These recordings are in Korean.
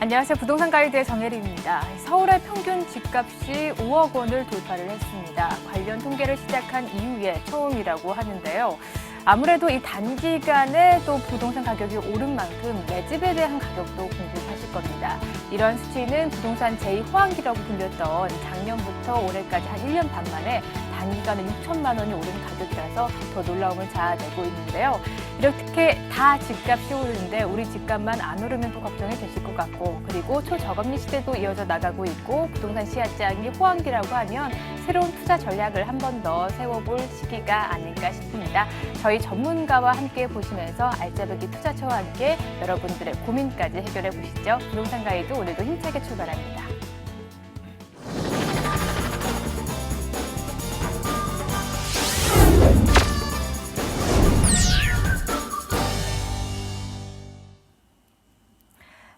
안녕하세요. 부동산 가이드의 정혜리입니다. 서울의 평균 집값이 5억 원을 돌파를 했습니다. 관련 통계를 시작한 이후에 처음이라고 하는데요. 아무래도 이 단기간에 또 부동산 가격이 오른 만큼 내 집에 대한 가격도 궁금하실 겁니다. 이런 수치는 부동산 제2호황기라고 불렸던 작년부터 올해까지 한 1년 반 만에 단기간에 6천만 원이 오른 가격이라서 더 놀라움을 자아내고 있는데요. 이렇게 다 집값이 오르는데 우리 집값만 안 오르면 또 걱정이 되실 것 같고, 그리고 초저금리 시대도 이어져 나가고 있고 부동산 시장이 호황기라고 하면 새로운 투자 전략을 한 번 더 세워볼 시기가 아닐까 싶습니다. 저희 전문가와 함께 보시면서 알짜배기 투자처와 함께 여러분들의 고민까지 해결해 보시죠. 부동산 가이드 오늘도 힘차게 출발합니다.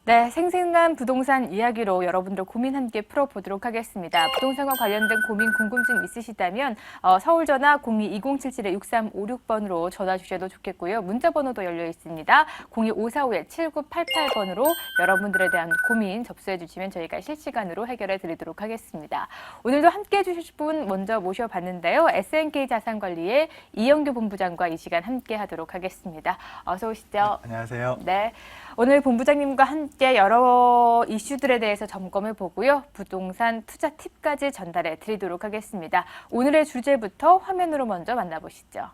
네, 생생한 부동산 이야기로 여러분들 고민 함께 풀어보도록 하겠습니다. 부동산과 관련된 고민, 궁금증 있으시다면 서울 전화 02-2077-6356번으로 전화 주셔도 좋겠고요. 문자 번호도 열려 있습니다. 02-545-7988번으로 여러분들에 대한 고민 접수해 주시면 저희가 실시간으로 해결해 드리도록 하겠습니다. 오늘도 함께 해주실 분 먼저 모셔봤는데요. SNK 자산관리의 이영규 본부장과 이 시간 함께 하도록 하겠습니다. 어서 오시죠. 네, 안녕하세요. 네. 오늘 본부장님과 함께 여러 이슈들에 대해서 점검해 보고요. 부동산 투자 팁까지 전달해 드리도록 하겠습니다. 오늘의 주제부터 화면으로 먼저 만나보시죠.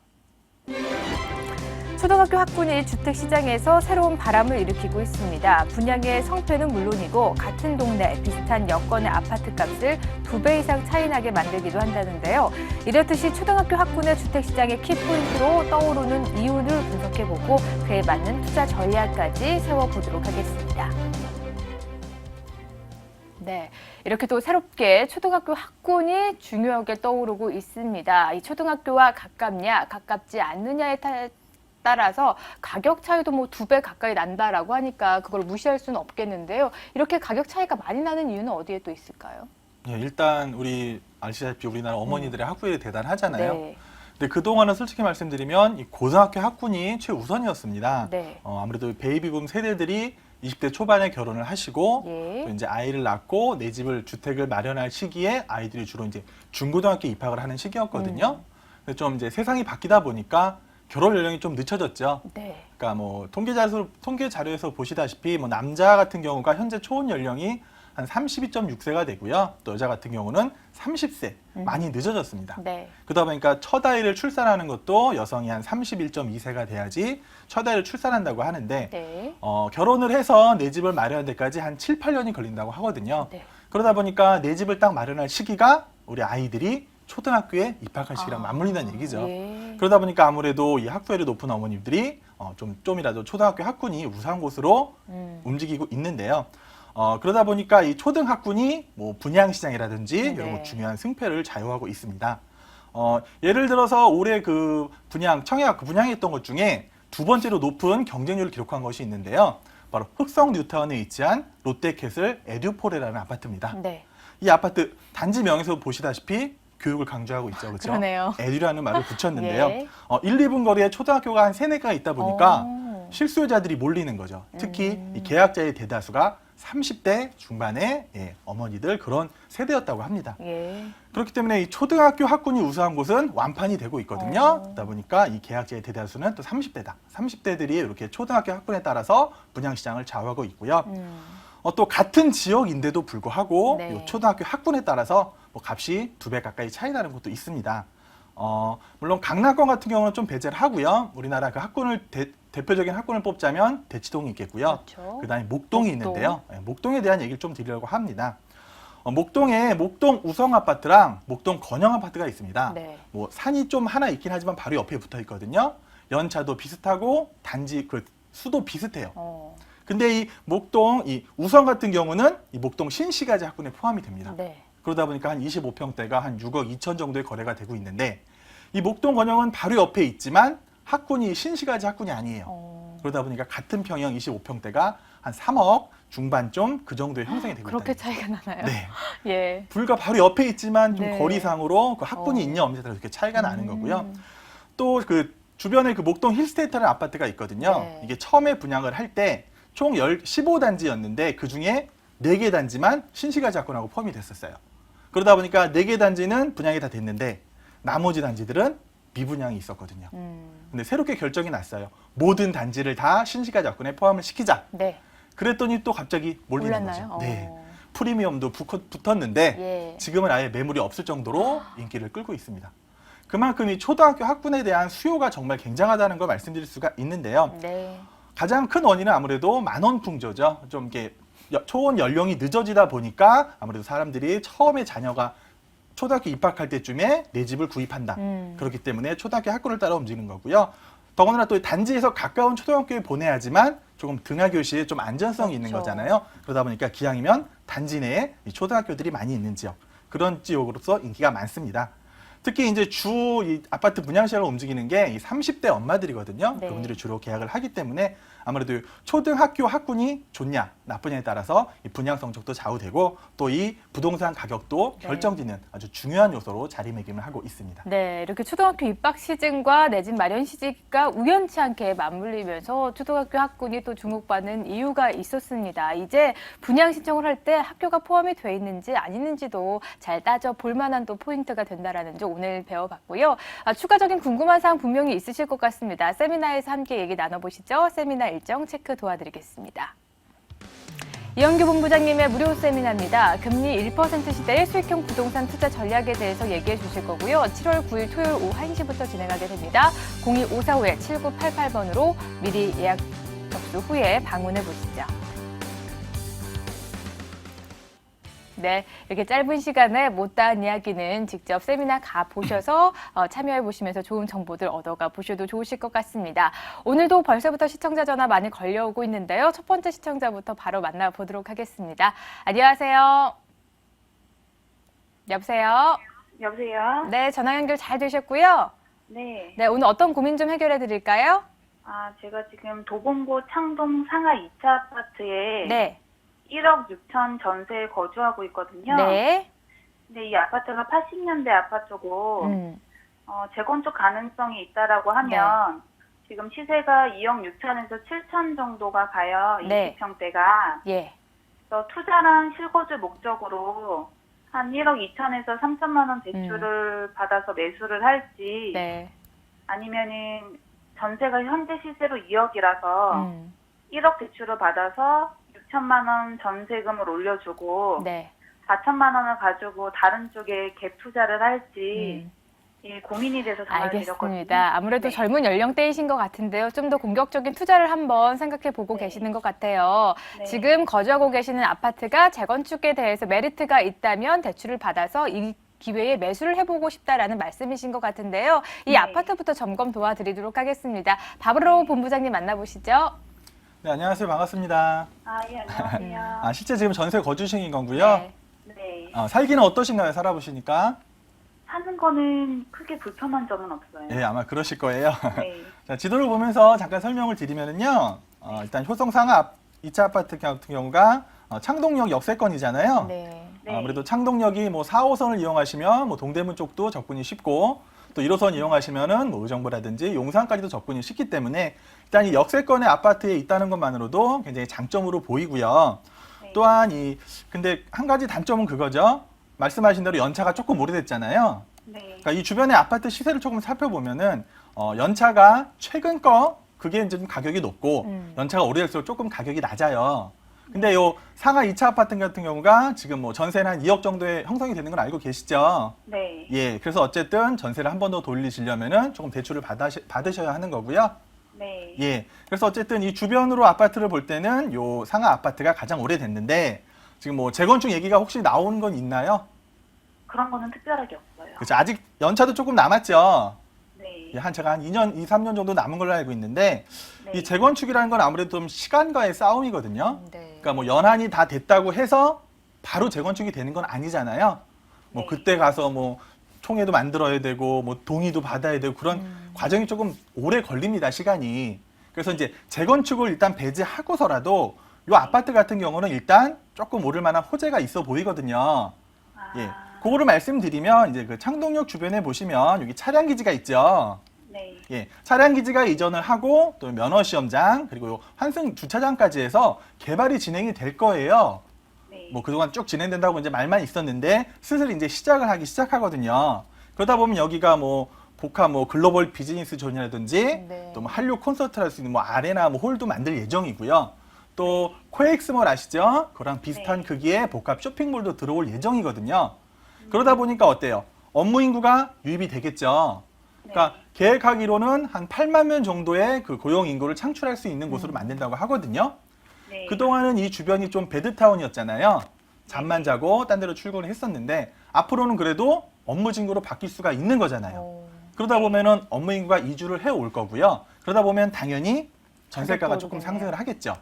초등학교 학군이 주택시장에서 새로운 바람을 일으키고 있습니다. 분양의 성패는 물론이고 같은 동네 비슷한 여건의 아파트값을 2배 이상 차이나게 만들기도 한다는데요. 이렇듯이 초등학교 학군의 주택시장의 키포인트로 떠오르는 이유를 분석해보고 그에 맞는 투자 전략까지 세워보도록 하겠습니다. 네, 이렇게 또 새롭게 초등학교 학군이 중요하게 떠오르고 있습니다. 이 초등학교와 가깝냐, 가깝지 않느냐에 따라서 가격 차이도 뭐 2배 가까이 난다라고 하니까 그걸 무시할 수는 없겠는데요. 이렇게 가격 차이가 많이 나는 이유는 어디에 또 있을까요? 네, 일단 우리 아시다시피 우리나라 어머니들의 학구열이 대단하잖아요. 네. 근데 그동안은 솔직히 말씀드리면 이 고등학교 학군이 최우선이었습니다. 네. 아무래도 베이비붐 세대들이 20대 초반에 결혼을 하시고 예. 또 이제 아이를 낳고 내 집을 주택을 마련할 시기에 아이들이 주로 이제 중고등학교 입학을 하는 시기였거든요. 근데 좀 이제 세상이 바뀌다 보니까 결혼 연령이 좀 늦춰졌죠. 네. 그러니까 뭐 통계 자료에서 보시다시피 뭐 남자 같은 경우가 현재 초혼 연령이 한 32.6세가 되고요. 또 여자 같은 경우는 30세 많이 늦어졌습니다. 네. 그러다 보니까 첫 아이를 출산하는 것도 여성이 한 31.2세가 돼야지 첫 아이를 출산한다고 하는데 네. 결혼을 해서 내 집을 마련할 때까지 한 7, 8년이 걸린다고 하거든요. 네. 그러다 보니까 내 집을 딱 마련할 시기가 우리 아이들이 초등학교에 입학할 시기랑 맞물린다는 얘기죠. 예. 그러다 보니까 아무래도 이 학교열이 높은 어머님들이 좀이라도 초등학교 학군이 우수한 곳으로 움직이고 있는데요. 그러다 보니까 이 초등학군이 뭐 분양시장이라든지 네. 이런 거 중요한 승패를 좌우하고 있습니다. 예를 들어서 올해 그 청약 분양했던 것 중에 두 번째로 높은 경쟁률을 기록한 것이 있는데요. 바로 흑성 뉴타운에 위치한 롯데캐슬 에듀포레라는 아파트입니다. 네. 이 아파트 단지 명에서 보시다시피 교육을 강조하고 있죠. 그렇죠? 그러네요. 에듀라는 말을 붙였는데요. 예. 1, 2분 거리에 초등학교가 한 3, 4개가 있다 보니까 실수요자들이 몰리는 거죠. 특히 이 계약자의 대다수가 30대 중반의 어머니들 그런 세대였다고 합니다. 예. 그렇기 때문에 이 초등학교 학군이 우수한 곳은 완판이 되고 있거든요. 그러다 보니까 이 계약자의 대다수는 또 30대다. 30대들이 이렇게 초등학교 학군에 따라서 분양시장을 좌우하고 있고요. 또 같은 지역인데도 불구하고 네. 이 초등학교 학군에 따라서 뭐 값이 2배 가까이 차이 나는 곳도 있습니다. 물론 강남권 같은 경우는 좀 배제를 하고요. 우리나라 그 학군을 대표적인 학군을 뽑자면 대치동이 있겠고요. 그렇죠. 그다음에 목동이 있는데요. 목동에 대한 얘기를 좀 드리려고 합니다. 목동에 목동 우성 아파트랑 목동 건영 아파트가 있습니다. 네. 뭐 산이 좀 하나 있긴 하지만 바로 옆에 붙어 있거든요. 연차도 비슷하고 단지 그 수도 비슷해요. 근데 이 목동 이 우성 같은 경우는 이 목동 신시가지 학군에 포함이 됩니다. 네. 그러다 보니까 한 25평대가 한 6억 2천 정도의 거래가 되고 있는데 이 목동 건영은 바로 옆에 있지만 학군이 신시가지 학군이 아니에요. 그러다 보니까 같은 평형 25평대가 한 3억 중반 좀 그 정도의 형성이 되고 있다. 그렇게 차이가 나나요? 네. 예. 불과 바로 옆에 있지만 좀 네. 거리상으로 그 학군이 있냐 없냐에 따라서 이렇게 차이가 나는 거고요. 또 그 주변에 그 목동 힐스테이트라는 아파트가 있거든요. 네. 이게 처음에 분양을 할 때 총 15단지였는데 그중에 4개 단지만 신시가지학군하고 포함이 됐었어요. 그러다 보니까 4개 단지는 분양이 다 됐는데 나머지 단지들은 미분양이 있었거든요. 근데 새롭게 결정이 났어요. 모든 단지를 다 신시가지학군에 포함을 시키자. 네. 그랬더니 또 갑자기 몰리는 몰랐나요? 거죠. 네. 프리미엄도 붙었는데 예. 지금은 아예 매물이 없을 정도로 인기를 끌고 있습니다. 그만큼 이 초등학교 학군에 대한 수요가 정말 굉장하다는 걸 말씀드릴 수가 있는데요. 네. 가장 큰 원인은 아무래도 만원 풍조죠. 좀 이렇게 초원 연령이 늦어지다 보니까 아무래도 사람들이 처음에 자녀가 초등학교 입학할 때쯤에 내 집을 구입한다. 그렇기 때문에 초등학교 학군을 따라 움직이는 거고요. 더군다나 또 단지에서 가까운 초등학교에 보내야지만 조금 등하교 시에 좀 안전성이 있는 그렇죠. 거잖아요. 그러다 보니까 기왕이면 단지 내에 이 초등학교들이 많이 있는 지역, 그런 지역으로서 인기가 많습니다. 특히 이제 주 이 아파트 분양 시장을 움직이는 게 이 30대 엄마들이거든요. 네. 그분들이 주로 계약을 하기 때문에 아무래도 초등학교 학군이 좋냐 나쁘냐에 따라서 이 분양 성적도 좌우되고 또 이 부동산 가격도 네. 결정짓는 아주 중요한 요소로 자리매김을 하고 있습니다. 네, 이렇게 초등학교 입학 시즌과 내 집 마련 시기가 우연치 않게 맞물리면서 초등학교 학군이 또 주목받는 이유가 있었습니다. 이제 분양 신청을 할 때 학교가 포함이 돼 있는지 아니는지도 잘 따져 볼 만한 또 포인트가 된다라는 점 오늘 배워봤고요. 추가적인 궁금한 사항 분명히 있으실 것 같습니다. 세미나에서 함께 얘기 나눠보시죠. 세미나 일정 체크 도와드리겠습니다. 이영규 본부장님의 무료 세미나입니다. 금리 1% 시대의 수익형 부동산 투자 전략에 대해서 얘기해 주실 거고요. 7월 9일 토요일 오후 1시부터 진행하게 됩니다. 0254-7988번으로 미리 예약 접수 후에 방문해 보시죠. 네, 이렇게 짧은 시간에 못다한 이야기는 직접 세미나 가보셔서 참여해 보시면서 좋은 정보들 얻어가 보셔도 좋으실 것 같습니다. 오늘도 벌써부터 시청자 전화 많이 걸려오고 있는데요. 첫 번째 시청자부터 바로 만나보도록 하겠습니다. 안녕하세요. 여보세요? 여보세요? 네, 전화 연결 잘 되셨고요. 네. 네, 오늘 어떤 고민 좀 해결해 드릴까요? 제가 지금 도봉구 창동 상하 2차 아파트에 네. 1억 6천 전세에 거주하고 있거든요. 네. 근데 이 아파트가 80년대 아파트고, 재건축 가능성이 있다라고 하면, 지금 시세가 2억 6천에서 7천 정도가 가요. 네. 20평대가. 예. 그래서 투자랑 실거주 목적으로 한 1억 2천에서 3천만 원 대출을 받아서 매수를 할지, 네. 아니면은 전세가 현재 시세로 2억이라서 1억 대출을 받아서 6천만 원 전세금을 올려주고 네. 4천만 원을 가지고 다른 쪽에 갭 투자를 할지 이 고민이 돼서 전화를 드렸거든요. 알겠습니다. 아무래도 네. 젊은 연령대이신 것 같은데요. 좀 더 공격적인 투자를 한번 생각해 보고 네. 계시는 것 같아요. 네. 지금 거주하고 계시는 아파트가 재건축에 대해서 메리트가 있다면 대출을 받아서 이 기회에 매수를 해보고 싶다라는 말씀이신 것 같은데요. 이 네. 아파트부터 점검 도와드리도록 하겠습니다. 바로 본부장님 만나보시죠. 네, 안녕하세요. 반갑습니다. 예, 안녕하세요. 실제 지금 전세 거주 중인 거고요. 네. 네. 살기는 어떠신가요? 살아보시니까? 사는 거는 크게 불편한 점은 없어요. 네, 아마 그러실 거예요. 네. 자, 지도를 보면서 잠깐 설명을 드리면은요. 일단 효성 상하 2차 아파트 같은 경우가 창동역 역세권이잖아요. 네. 네. 아무래도 창동역이 뭐 4호선을 이용하시면 뭐 동대문 쪽도 접근이 쉽고 또 1호선 이용하시면은 뭐 의정부라든지 용산까지도 접근이 쉽기 때문에 일단 이 역세권의 아파트에 있다는 것만으로도 굉장히 장점으로 보이고요. 네. 또한 근데 한 가지 단점은 그거죠. 말씀하신 대로 연차가 조금 오래됐잖아요. 네. 그러니까 이 주변의 아파트 시세를 조금 살펴보면은 연차가 최근 거 그게 이제 좀 가격이 높고 연차가 오래될수록 조금 가격이 낮아요. 근데 요 상하 2차 아파트 같은 경우가 지금 뭐 전세는 한 2억 정도에 형성이 되는 걸 알고 계시죠? 네. 예, 그래서 어쨌든 전세를 한 번 더 돌리시려면은 조금 대출을 받으셔야 하는 거고요. 네. 예, 그래서 어쨌든 이 주변으로 아파트를 볼 때는 요 상하 아파트가 가장 오래됐는데 지금 뭐 재건축 얘기가 혹시 나오는 건 있나요? 그런 거는 특별하게 없어요. 그렇죠. 아직 연차도 조금 남았죠. 네. 예, 제가 한 2년, 2, 3년 정도 남은 걸로 알고 있는데 네. 이 재건축이라는 건 아무래도 좀 시간과의 싸움이거든요. 네. 그러니까 뭐 연한이 다 됐다고 해서 바로 재건축이 되는 건 아니잖아요. 뭐 네. 그때 가서 뭐 총회도 만들어야 되고 뭐 동의도 받아야 되고 그런 과정이 조금 오래 걸립니다, 시간이. 그래서 이제 재건축을 일단 배제하고서라도 요 아파트 같은 경우는 일단 조금 오를 만한 호재가 있어 보이거든요. 예. 그거를 말씀드리면 이제 그 창동역 주변에 보시면 여기 차량 기지가 있죠. 네. 예, 차량 기지가 이전을 하고 또 면허 시험장 그리고 요 환승 주차장까지 해서 개발이 진행이 될 거예요. 네. 뭐 그동안 쭉 진행된다고 이제 말만 있었는데 슬슬 이제 시작을 하기 시작하거든요. 그러다 보면 여기가 뭐 복합 뭐 글로벌 비즈니스 존이라든지 네. 또 뭐 한류 콘서트 할 수 있는 뭐 아레나 뭐 홀도 만들 예정이고요. 또 코엑스몰 아시죠? 그거랑 비슷한 네. 크기의 복합 쇼핑몰도 들어올 예정이거든요. 그러다 보니까 어때요? 업무 인구가 유입이 되겠죠. 그러니까 계획하기로는 한 8만 명 정도의 그 고용 인구를 창출할 수 있는 곳으로 만든다고 하거든요. 네. 그동안은 이 주변이 좀 배드타운이었잖아요. 잠만 자고 딴 데로 출근을 했었는데 앞으로는 그래도 업무 진구로 바뀔 수가 있는 거잖아요. 오. 그러다 보면은 업무 인구가 이주를 해올 거고요. 그러다 보면 당연히 전세가가 가격도 조금 오르겠네요. 상승을 하겠죠.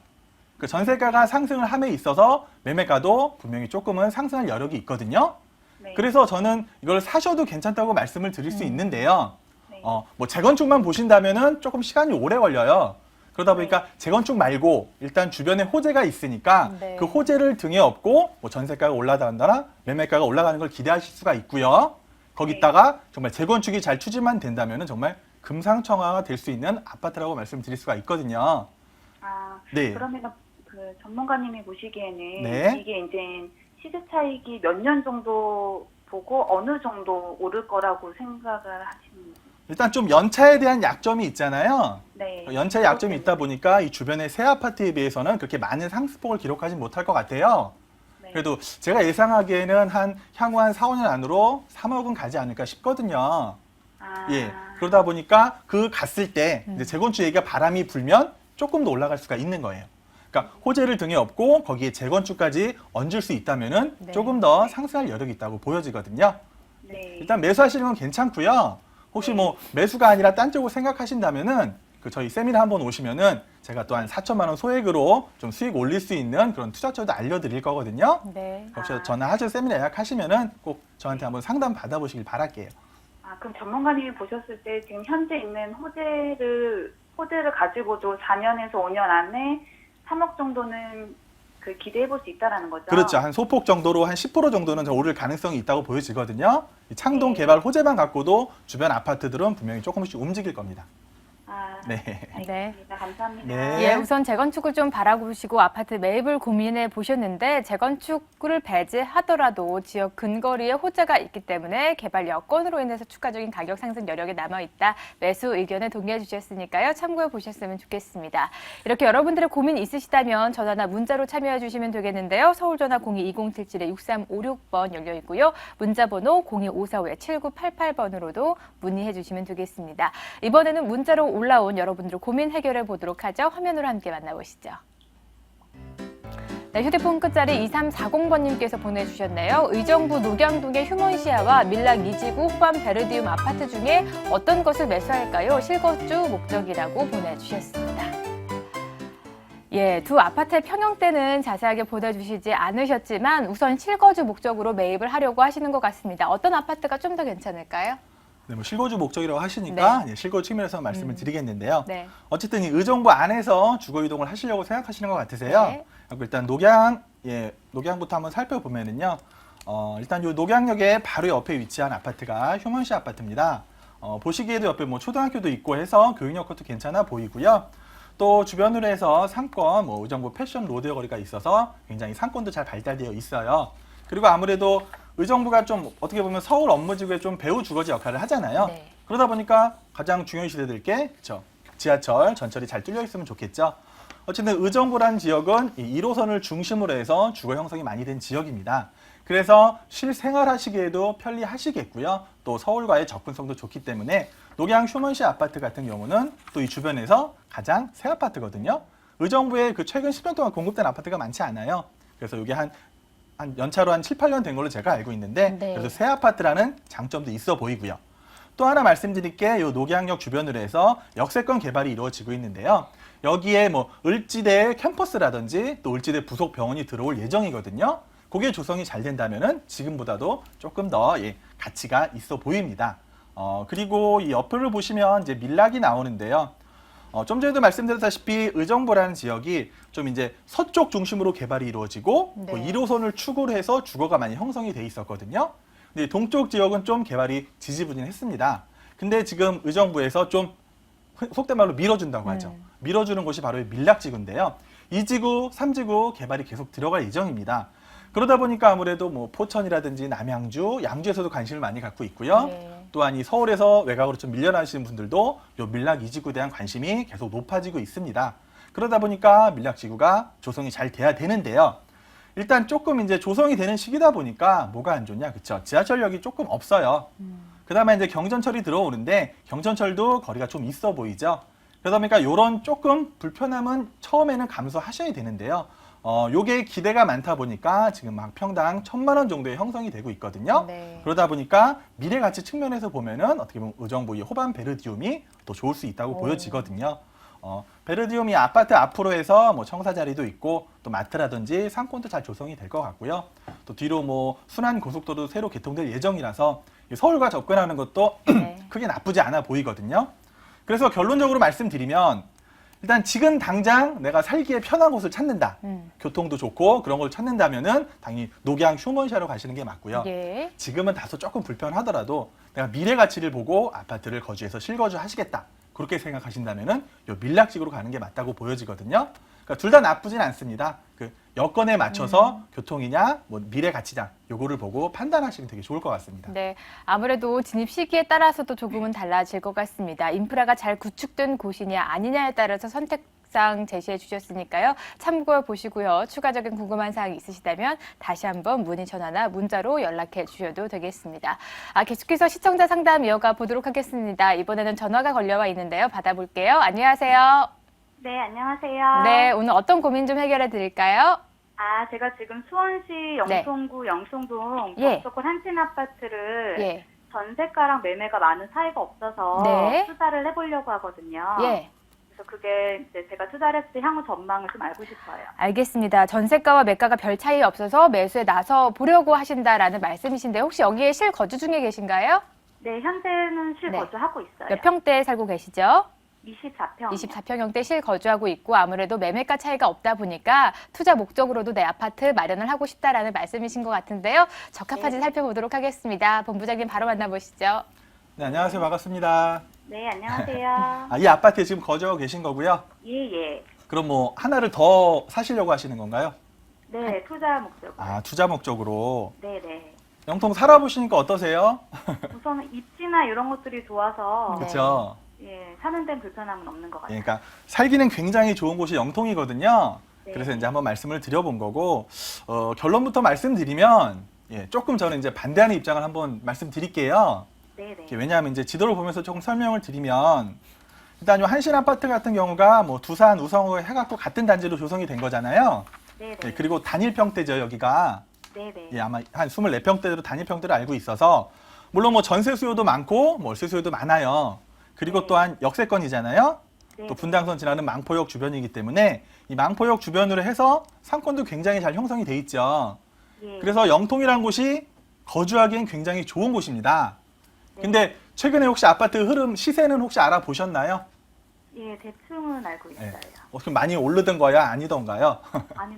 그 전세가가 상승을 함에 있어서 매매가도 분명히 조금은 상승할 여력이 있거든요. 네. 그래서 저는 이걸 사셔도 괜찮다고 말씀을 드릴 수 있는데요. 네. 뭐 재건축만 보신다면은 조금 시간이 오래 걸려요. 그러다 보니까 재건축 말고 일단 주변에 호재가 있으니까 네. 그 호재를 등에 업고 뭐 전세가가 올라간다나 매매가가 올라가는 걸 기대하실 수가 있고요. 거기다가 정말 재건축이 잘 추진만 된다면은 정말 금상첨화가 될 수 있는 아파트라고 말씀드릴 수가 있거든요. 아, 네. 그러면 그 전문가님이 보시기에는 네. 이게 이제 시세 차익이 몇 년 정도 보고 어느 정도 오를 거라고 생각을 하시는지. 일단 좀 연차에 대한 약점이 있잖아요. 네. 연차에 약점이 있다 보니까 이 주변의 새 아파트에 비해서는 그렇게 많은 상승폭을 기록하지 못할 것 같아요. 네. 그래도 제가 예상하기에는 향후 한 4, 5년 안으로 3억은 가지 않을까 싶거든요. 아, 예. 그러다 보니까 그 갔을 때 이제 재건축 얘기가 바람이 불면 조금 더 올라갈 수가 있는 거예요. 그러니까 호재를 등에 업고 거기에 재건축까지 얹을 수 있다면은 네. 조금 더 상승할 여력이 있다고 보여지거든요. 네. 일단 매수하시는 건 괜찮고요. 혹시 뭐 매수가 아니라 딴 쪽으로 생각하신다면은 그 저희 세미나 한번 오시면은 제가 또 한 4천만 원 소액으로 좀 수익 올릴 수 있는 그런 투자처도 알려드릴 거거든요. 네. 혹시 전화하셔서 세미나 예약하시면은 꼭 저한테 한번 상담 받아보시길 바랄게요. 아, 그럼 전문가님이 보셨을 때 지금 현재 있는 호재를 가지고도 4년에서 5년 안에 3억 정도는 그 기대해 볼 수 있다라는 거죠. 그렇죠. 한 소폭 정도로 한 10% 정도는 좀 오를 가능성이 있다고 보여지거든요. 이 창동 네. 개발 호재만 갖고도 주변 아파트들은 분명히 조금씩 움직일 겁니다. 아, 네. 알겠습니다. 감사합니다. 네. 예, 우선 재건축을 좀 바라보시고 아파트 매입을 고민해 보셨는데 재건축을 배제하더라도 지역 근거리에 호재가 있기 때문에 개발 여건으로 인해서 추가적인 가격 상승 여력이 남아있다. 매수 의견에 동의해 주셨으니까요. 참고해 보셨으면 좋겠습니다. 이렇게 여러분들의 고민 있으시다면 전화나 문자로 참여해 주시면 되겠는데요. 서울전화 02-2077-6356번 열려 있고요. 문자번호 0254-7988번으로도 문의해 주시면 되겠습니다. 이번에는 문자로 올라온 여러분들의 고민 해결해 보도록 하죠. 화면으로 함께 만나보시죠. 네, 휴대폰 끝자리 2340번님께서 보내주셨네요. 의정부 녹양동의 휴먼시아와 밀락 2지구 호반 베르디움 아파트 중에 어떤 것을 매수할까요? 실거주 목적이라고 보내주셨습니다. 예, 두 아파트의 평형대는 자세하게 보내주시지 않으셨지만 우선 실거주 목적으로 매입을 하려고 하시는 것 같습니다. 어떤 아파트가 좀 더 괜찮을까요? 네, 뭐 실거주 목적이라고 하시니까 네. 예, 실거주 측면에서 말씀을 드리겠는데요. 네. 어쨌든 이 의정부 안에서 주거 이동을 하시려고 생각하시는 것 같으세요. 네. 그리고 일단 녹양부터 한번 살펴보면은요. 일단 이 녹양역의 바로 옆에 위치한 아파트가 휴먼시 아파트입니다. 보시기에도 옆에 뭐 초등학교도 있고 해서 교육역 것도 괜찮아 보이고요. 또 주변으로 해서 상권, 뭐 의정부 패션 로드 거리가 있어서 굉장히 상권도 잘 발달되어 있어요. 그리고 아무래도 의정부가 좀 어떻게 보면 서울 업무지구의 좀 배후 주거지 역할을 하잖아요. 네. 그러다 보니까 가장 중요시될 게 그렇죠. 지하철, 전철이 잘 뚫려 있으면 좋겠죠. 어쨌든 의정부라는 지역은 이 1호선을 중심으로 해서 주거 형성이 많이 된 지역입니다. 그래서 실생활하시기에도 편리하시겠고요. 또 서울과의 접근성도 좋기 때문에 녹양 휴먼시 아파트 같은 경우는 또 이 주변에서 가장 새 아파트거든요. 의정부에 그 최근 10년 동안 공급된 아파트가 많지 않아요. 그래서 이게 한 연차로 한 7, 8년 된 걸로 제가 알고 있는데 네. 그래서 새 아파트라는 장점도 있어 보이고요. 또 하나 말씀드릴 게 이 녹양역 주변으로 해서 역세권 개발이 이루어지고 있는데요. 여기에 뭐 을지대 캠퍼스라든지 또 을지대 부속 병원이 들어올 예정이거든요. 그게 조성이 잘 된다면은 지금보다도 조금 더 가치가 있어 보입니다. 그리고 이 옆을 보시면 이제 밀락이 나오는데요. 좀 전에도 말씀드렸다시피 의정부라는 지역이 좀 이제 서쪽 중심으로 개발이 이루어지고 네. 그 1호선을 축으로 해서 주거가 많이 형성이 돼 있었거든요. 근데 동쪽 지역은 좀 개발이 지지부진했습니다. 근데 지금 의정부에서 좀 속된 말로 밀어준다고 하죠. 밀어주는 곳이 바로 이 밀락지구인데요. 2지구, 3지구 개발이 계속 들어갈 예정입니다. 그러다 보니까 아무래도 뭐 포천이라든지 남양주, 양주에서도 관심을 많이 갖고 있고요. 네. 또한 이 서울에서 외곽으로 좀 밀려나시는 분들도 요 밀락 2지구에 대한 관심이 계속 높아지고 있습니다. 그러다 보니까 밀락지구가 조성이 잘 돼야 되는데요. 일단 조금 이제 조성이 되는 시기다 보니까 뭐가 안 좋냐, 그쵸? 지하철역이 조금 없어요. 그다음에 이제 경전철이 들어오는데 경전철도 거리가 좀 있어 보이죠. 그러다 보니까 이런 조금 불편함은 처음에는 감수하셔야 되는데요. 요게 기대가 많다 보니까 지금 막 평당 1,000만 원 정도의 형성이 되고 있거든요. 네. 그러다 보니까 미래 가치 측면에서 보면은 어떻게 보면 의정부 이 호반 베르디움이 더 좋을 수 있다고 보여지거든요. 베르디움이 아파트 앞으로 해서 뭐 청사 자리도 있고 또 마트라든지 상권도 잘 조성이 될 것 같고요. 또 뒤로 뭐 순환 고속도로 새로 개통될 예정이라서 서울과 접근하는 것도 네. 크게 나쁘지 않아 보이거든요. 그래서 결론적으로 말씀드리면 일단 지금 당장 내가 살기에 편한 곳을 찾는다. 교통도 좋고 그런 걸 찾는다면은 당연히 녹양 휴먼샤로 가시는 게 맞고요. 예. 지금은 다소 조금 불편하더라도 내가 미래 가치를 보고 아파트를 거주해서 실거주 하시겠다. 그렇게 생각하신다면은 요 밀락지구로 가는 게 맞다고 보여지거든요. 그러니까 둘 다 나쁘진 않습니다. 그 여건에 맞춰서 교통이냐, 뭐 미래 가치냐, 요거를 보고 판단하시면 되게 좋을 것 같습니다. 네, 아무래도 진입 시기에 따라서도 조금은 달라질 것 같습니다. 인프라가 잘 구축된 곳이냐 아니냐에 따라서 선택사항 제시해 주셨으니까요. 참고해 보시고요. 추가적인 궁금한 사항이 있으시다면 다시 한번 문의 전화나 문자로 연락해 주셔도 되겠습니다. 계속해서 시청자 상담 이어가 보도록 하겠습니다. 이번에는 전화가 걸려와 있는데요. 받아볼게요. 안녕하세요. 네, 안녕하세요. 네, 오늘 어떤 고민 좀 해결해 드릴까요? 제가 지금 수원시 영통구 영송동 예. 법조권 한신 아파트를 예. 전세가랑 매매가 많은 사이가 없어서 네. 투자를 해보려고 하거든요. 예. 그래서 그게 이제 제가 투자를 했을 때 향후 전망을 좀 알고 싶어요. 알겠습니다. 전세가와 매가가 별 차이 없어서 매수에 나서 보려고 하신다라는 말씀이신데 혹시 여기에 실거주 중에 계신가요? 네, 현재는 네. 실거주하고 있어요. 몇 평대에 살고 계시죠? 24평. 24평형대 실거주하고 있고 아무래도 매매가 차이가 없다 보니까 투자 목적으로도 내 아파트 마련을 하고 싶다라는 말씀이신 것 같은데요. 적합한지 네. 살펴보도록 하겠습니다. 본부장님 바로 만나보시죠. 네, 안녕하세요. 반갑습니다. 네, 안녕하세요. 이 아파트에 지금 거주하고 계신 거고요. 예. 그럼 뭐 하나를 더 사시려고 하시는 건가요? 네, 투자 목적. 투자 목적으로. 네. 영통 살아보시니까 어떠세요? 우선 입지나 이런 것들이 좋아서 네. 그렇죠. 예, 사는 데는 불편함은 없는 것 같아요. 그러니까 살기는 굉장히 좋은 곳이 영통이거든요. 네. 그래서 이제 한번 말씀을 드려본 거고 결론부터 말씀드리면 조금 저는 이제 반대하는 입장을 한번 말씀드릴게요. 네. 왜냐하면 이제 지도를 보면서 조금 설명을 드리면 일단 요 한신 아파트 같은 경우가 뭐 두산, 우성호 해갖고 같은 단지로 조성이 된 거잖아요. 네. 그리고 단일 평대죠 여기가. 네. 아마 한 24평대로 단일 평대로 알고 있어서 물론 뭐 전세 수요도 많고 월세 수요도 많아요. 그리고 네. 또한 역세권이잖아요. 네. 또 분당선 지나는 망포역 주변이기 때문에 이 망포역 주변으로 해서 상권도 굉장히 잘 형성이 돼 있죠. 예. 그래서 영통이라는 곳이 거주하기엔 굉장히 좋은 곳입니다. 네. 근데 최근에 혹시 아파트 흐름 시세는 혹시 알아보셨나요? 예, 대충은 알고 있어요. 그럼 많이 오르던 거야 아니던가요? 아니,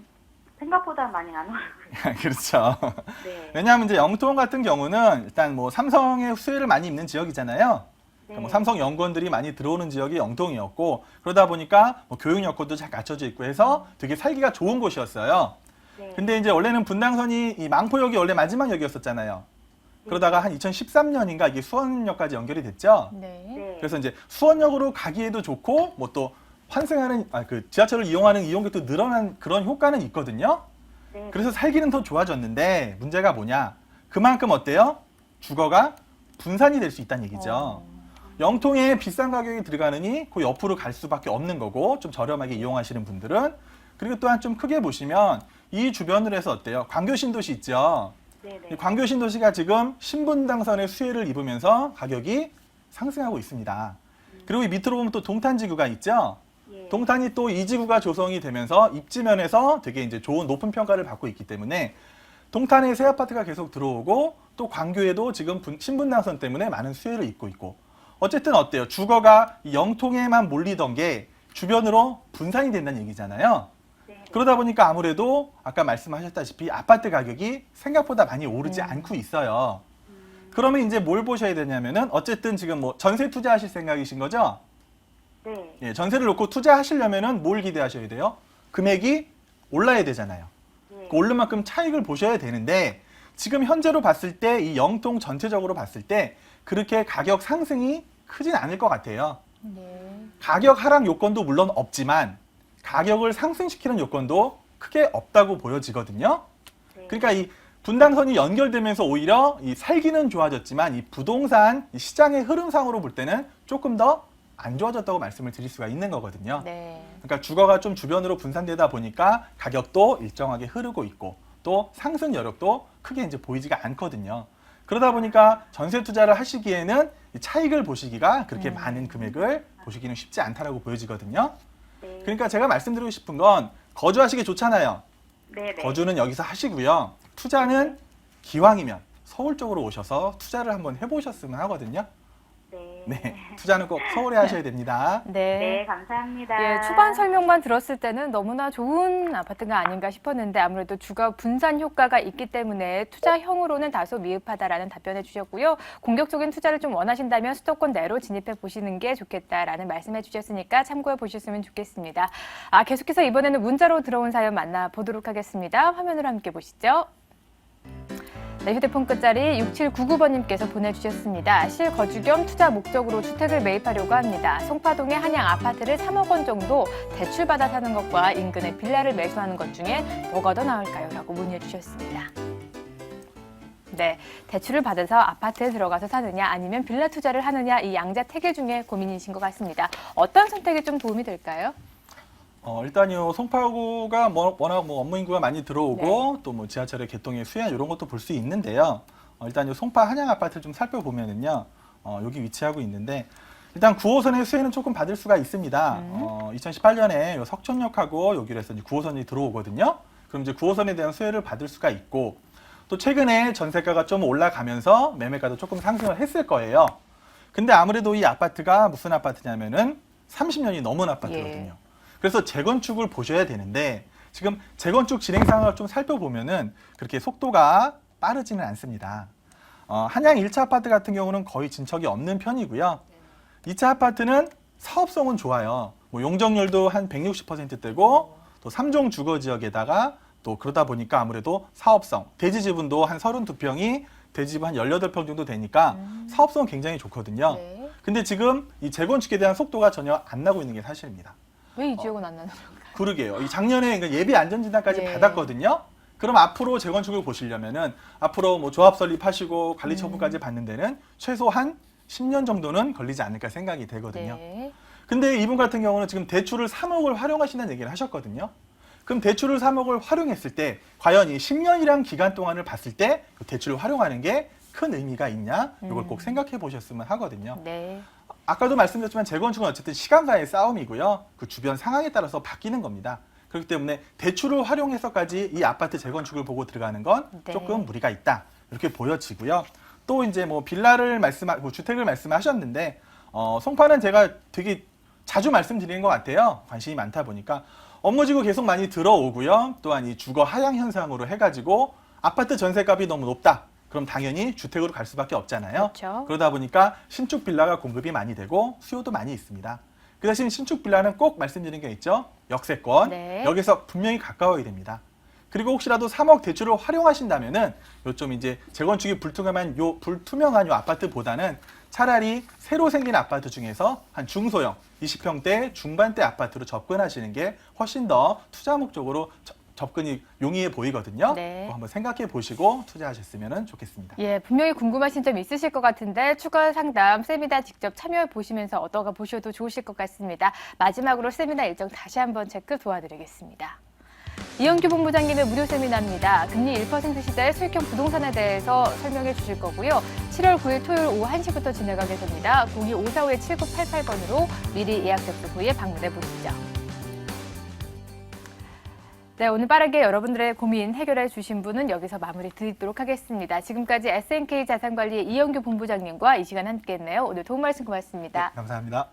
생각보다 많이 안 오르고요. 그렇죠. 네. 왜냐하면 이제 영통 같은 경우는 일단 뭐 삼성의 수혜를 많이 입는 지역이잖아요. 네. 뭐 삼성 연구원들이 많이 들어오는 지역이 영통이었고 그러다 보니까 뭐 교육 여건도 잘 갖춰져 있고 해서 되게 살기가 좋은 곳이었어요. 네. 근데 이제 원래는 분당선이 이 망포역이 원래 마지막 역이었었잖아요. 그러다가 한 2013년인가 이게 수원역까지 연결이 됐죠. 네. 네. 그래서 이제 수원역으로 가기에도 좋고 뭐 또 환승하는 그 지하철을 이용하는 이용객도 늘어난 그런 효과는 있거든요. 네. 그래서 살기는 더 좋아졌는데 문제가 뭐냐? 그만큼 어때요? 주거가 분산이 될 수 있다는 얘기죠. 영통에 비싼 가격이 들어가느니 그 옆으로 갈 수밖에 없는 거고 좀 저렴하게 이용하시는 분들은 그리고 또한 좀 크게 보시면 이 주변으로 해서 어때요? 광교 신도시 있죠. 네. 이 광교 신도시가 지금 신분당선의 수혜를 입으면서 가격이 상승하고 있습니다. 그리고 이 밑으로 보면 또 동탄지구가 있죠. 예. 동탄이 또 이 지구가 조성이 되면서 입지면에서 되게 이제 좋은 높은 평가를 받고 있기 때문에 동탄에 새 아파트가 계속 들어오고 또 광교에도 지금 신분당선 때문에 많은 수혜를 입고 있고 어쨌든 어때요? 주거가 이 영통에만 몰리던 게 주변으로 분산이 된다는 얘기잖아요. 네. 그러다 보니까 아무래도 아까 말씀하셨다시피 아파트 가격이 생각보다 많이 오르지 않고 있어요. 그러면 이제 뭘 보셔야 되냐면은 어쨌든 지금 뭐 전세 투자하실 생각이신 거죠? 네. 예, 전세를 놓고 투자하시려면은 뭘 기대하셔야 돼요? 금액이 올라야 되잖아요. 네. 그 오른 만큼 차익을 보셔야 되는데 지금 현재로 봤을 때 이 영통 전체적으로 봤을 때 그렇게 가격 상승이 크진 않을 것 같아요. 네. 가격 하락 요건도 물론 없지만 가격을 상승시키는 요건도 크게 없다고 보여지거든요. 네. 그러니까 이 분당선이 연결되면서 오히려 이 살기는 좋아졌지만 이 부동산 이 시장의 흐름상으로 볼 때는 조금 더 안 좋아졌다고 말씀을 드릴 수가 있는 거거든요. 네. 그러니까 주거가 좀 주변으로 분산되다 보니까 가격도 일정하게 흐르고 있고 또 상승 여력도 크게 이제 보이지가 않거든요. 그러다 보니까 전세 투자를 하시기에는 이 차익을 보시기가 그렇게 많은 금액을 보시기는 쉽지 않다라고 보여지거든요. 네. 그러니까 제가 말씀드리고 싶은 건 거주하시기 좋잖아요. 네. 거주는 여기서 하시고요. 투자는 기왕이면 서울 쪽으로 오셔서 투자를 한번 해보셨으면 하거든요. 네, 투자는 꼭 서울에 하셔야 됩니다. 네. 네, 감사합니다. 예, 초반 설명만 들었을 때는 너무나 좋은 아파트가 아닌가 싶었는데 아무래도 주거 분산 효과가 있기 때문에 투자형으로는 다소 미흡하다라는 답변해 주셨고요. 공격적인 투자를 좀 원하신다면 수도권 내로 진입해 보시는 게 좋겠다라는 말씀해 주셨으니까 참고해 보셨으면 좋겠습니다. 계속해서 이번에는 문자로 들어온 사연 만나보도록 하겠습니다. 화면으로 함께 보시죠. 네, 휴대폰 끝자리 6799번님께서 보내주셨습니다. 실거주 겸 투자 목적으로 주택을 매입하려고 합니다. 송파동의 한양 아파트를 3억 원 정도 대출받아 사는 것과 인근의 빌라를 매수하는 것 중에 뭐가 더 나을까요? 라고 문의해 주셨습니다. 네, 대출을 받아서 아파트에 들어가서 사느냐 아니면 빌라 투자를 하느냐 이 양자택일 중에 고민이신 것 같습니다. 어떤 선택이 좀 도움이 될까요? 일단요, 송파구가 워낙 업무 인구가 많이 들어오고 또 뭐 지하철의 개통의 수혜안 이런 것도 볼 수 있는데요. 일단요, 송파 한양 아파트를 좀 살펴보면은요, 여기 위치하고 있는데 일단 9호선의 수혜는 조금 받을 수가 있습니다. 2018년에 석촌역하고 여기로 해서 이제 9호선이 들어오거든요. 그럼 이제 9호선에 대한 수혜를 받을 수가 있고 또 최근에 전세가가 좀 올라가면서 매매가도 조금 상승을 했을 거예요. 근데 아무래도 이 아파트가 무슨 아파트냐면은 30년이 넘은 아파트거든요. 그래서 재건축을 보셔야 되는데 지금 재건축 진행 상황을 좀 살펴보면은 그렇게 속도가 빠르지는 않습니다. 한양 1차 아파트 같은 경우는 거의 진척이 없는 편이고요. 2차 아파트는 사업성은 좋아요. 뭐 용적률도 한 160%대고 또 3종 주거 지역에다가 또 그러다 보니까 아무래도 사업성, 대지 지분도 한 32평이 대지 지분 한 18평 정도 되니까 사업성은 굉장히 좋거든요. 네. 근데 지금 이 재건축에 대한 속도가 전혀 안 나고 있는 게 사실입니다. 왜 이 지역은 안 나는 건가요? 그러게요. 이 작년에 예비 안전진단까지 예. 받았거든요. 그럼 앞으로 재건축을 보시려면은 앞으로 뭐 조합 설립하시고 관리 처분까지 받는 데는 최소한 10년 정도는 걸리지 않을까 생각이 되거든요. 네. 근데 이분 같은 경우는 지금 대출을 3억을 활용하신다는 얘기를 하셨거든요. 그럼 대출을 3억을 활용했을 때 과연 이 10년이란 기간 동안을 봤을 때 대출을 활용하는 게 큰 의미가 있냐? 이걸 꼭 생각해 보셨으면 하거든요. 네. 아까도 말씀드렸지만 재건축은 어쨌든 시간과의 싸움이고요. 그 주변 상황에 따라서 바뀌는 겁니다. 그렇기 때문에 대출을 활용해서까지 이 아파트 재건축을 보고 들어가는 건 네. 조금 무리가 있다. 이렇게 보여지고요. 또 이제 뭐 빌라를 주택을 말씀하셨는데 송파는 제가 되게 자주 말씀드리는 것 같아요. 관심이 많다 보니까 업무지구 계속 많이 들어오고요. 또한 이 주거 하향 현상으로 해가지고 아파트 전세값이 너무 높다. 그럼 당연히 주택으로 갈 수밖에 없잖아요. 그렇죠. 그러다 보니까 신축 빌라가 공급이 많이 되고 수요도 많이 있습니다. 그 대신 신축 빌라는 꼭 말씀드린 게 있죠. 역세권. 네. 여기서 분명히 가까워야 됩니다. 그리고 혹시라도 3억 대출을 활용하신다면은 요좀 이제 재건축이 불투명한 요 아파트보다는 차라리 새로 생긴 아파트 중에서 한 중소형 20평대 중반대 아파트로 접근하시는 게 훨씬 더 투자 목적으로 접근이 용이해 보이거든요. 네. 그거 한번 생각해 보시고 투자하셨으면 좋겠습니다. 예, 분명히 궁금하신 점 있으실 것 같은데 추가 상담 세미나 직접 참여해 보시면서 얻어가 보셔도 좋으실 것 같습니다. 마지막으로 세미나 일정 다시 한번 체크 도와드리겠습니다. 이영규 본부장님의 무료 세미나입니다. 금리 1% 시대의 수익형 부동산에 대해서 설명해 주실 거고요. 7월 9일 토요일 오후 1시부터 진행하게 됩니다. 02-545-7988번으로 미리 예약 접수 후에 방문해 보시죠. 네, 오늘 빠르게 여러분들의 고민 해결해 주신 분은 여기서 마무리 드리도록 하겠습니다. 지금까지 SNK 자산관리의 이영규 본부장님과 이 시간 함께했네요. 오늘 도움 말씀 고맙습니다. 네, 감사합니다.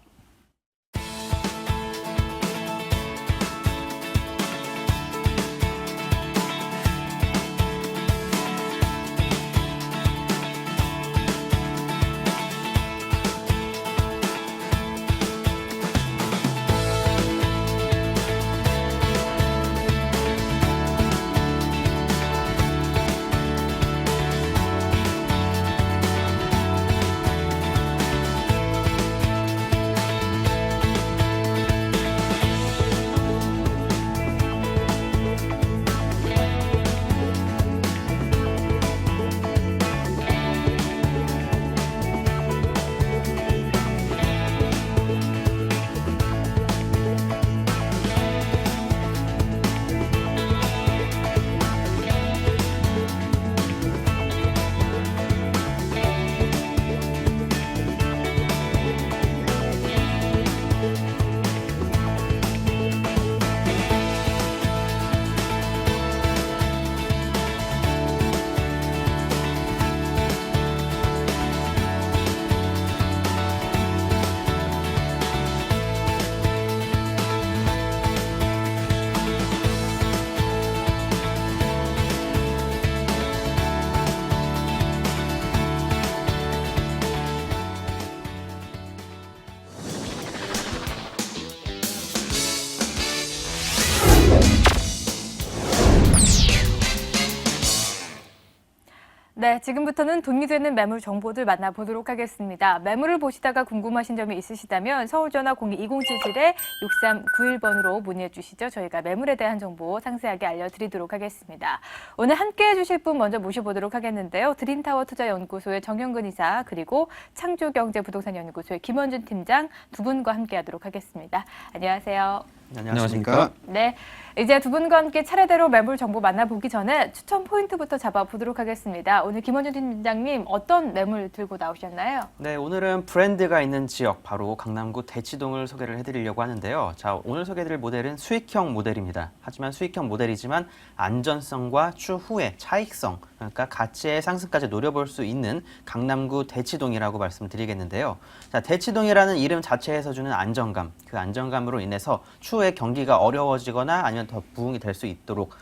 네, 지금부터는 돈이 되는 매물 정보들 만나보도록 하겠습니다. 매물을 보시다가 궁금하신 점이 있으시다면 서울전화 02-2077-6391번으로 문의해 주시죠. 저희가 매물에 대한 정보 상세하게 알려드리도록 하겠습니다. 오늘 함께해 주실 분 먼저 모셔보도록 하겠는데요. 드림타워 투자연구소의 정영근 이사 그리고 창조경제부동산연구소의 김원준 팀장 두 분과 함께하도록 하겠습니다. 안녕하세요. 안녕하십니까? 네, 이제 두 분과 함께 차례대로 매물 정보 만나보기 전에 추천 포인트부터 잡아보도록 하겠습니다. 오늘 김원준 팀장님 어떤 매물 들고 나오셨나요? 네, 오늘은 브랜드가 있는 지역, 바로 강남구 대치동을 소개를 해드리려고 하는데요. 자, 오늘 소개해드릴 모델은 수익형 모델입니다. 하지만 수익형 모델이지만 안전성과 추후의 차익성, 그러니까 가치의 상승까지 노려볼 수 있는 강남구 대치동이라고 말씀드리겠는데요. 자, 대치동이라는 이름 자체에서 주는 안정감, 그 안정감으로 인해서 추후에 경기가 어려워지거나 아니면 더 부흥이 될 수 있도록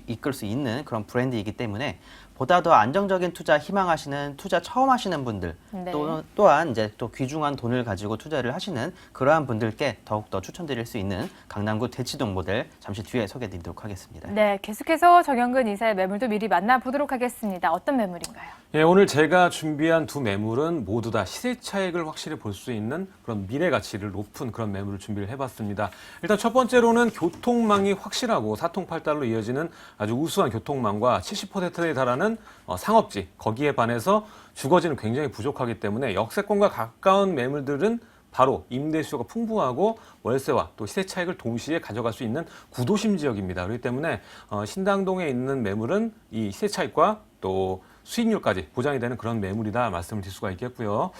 이끌 수 있는 그런 브랜드이기 때문에 보다 더 안정적인 투자 희망하시는 투자 처음 하시는 분들 네. 또한 이제 또 귀중한 돈을 가지고 투자를 하시는 그러한 분들께 더욱더 추천드릴 수 있는 강남구 대치동 모델 잠시 뒤에 소개해드리도록 하겠습니다. 네, 계속해서 정영근 이사의 매물도 미리 만나보도록 하겠습니다. 어떤 매물인가요? 예, 오늘 제가 준비한 두 매물은 모두 다 시세 차익을 확실히 볼 수 있는 그런 미래 가치를 높은 그런 매물을 준비를 해봤습니다. 일단 첫 번째로는 교통망이 확실하고 사통팔달로 이어지는 아주 우수한 교통망과 70%에 달하는 상업지, 거기에 반해서 주거지는 굉장히 부족하기 때문에 역세권과 가까운 매물들은 바로 임대 수요가 풍부하고 월세와 또 시세 차익을 동시에 가져갈 수 있는 구도심 지역입니다. 그렇기 때문에 신당동에 있는 매물은 이 시세 차익과 또 수익률까지 보장이 되는 그런 매물이다 말씀을 드릴 수가 있겠고요.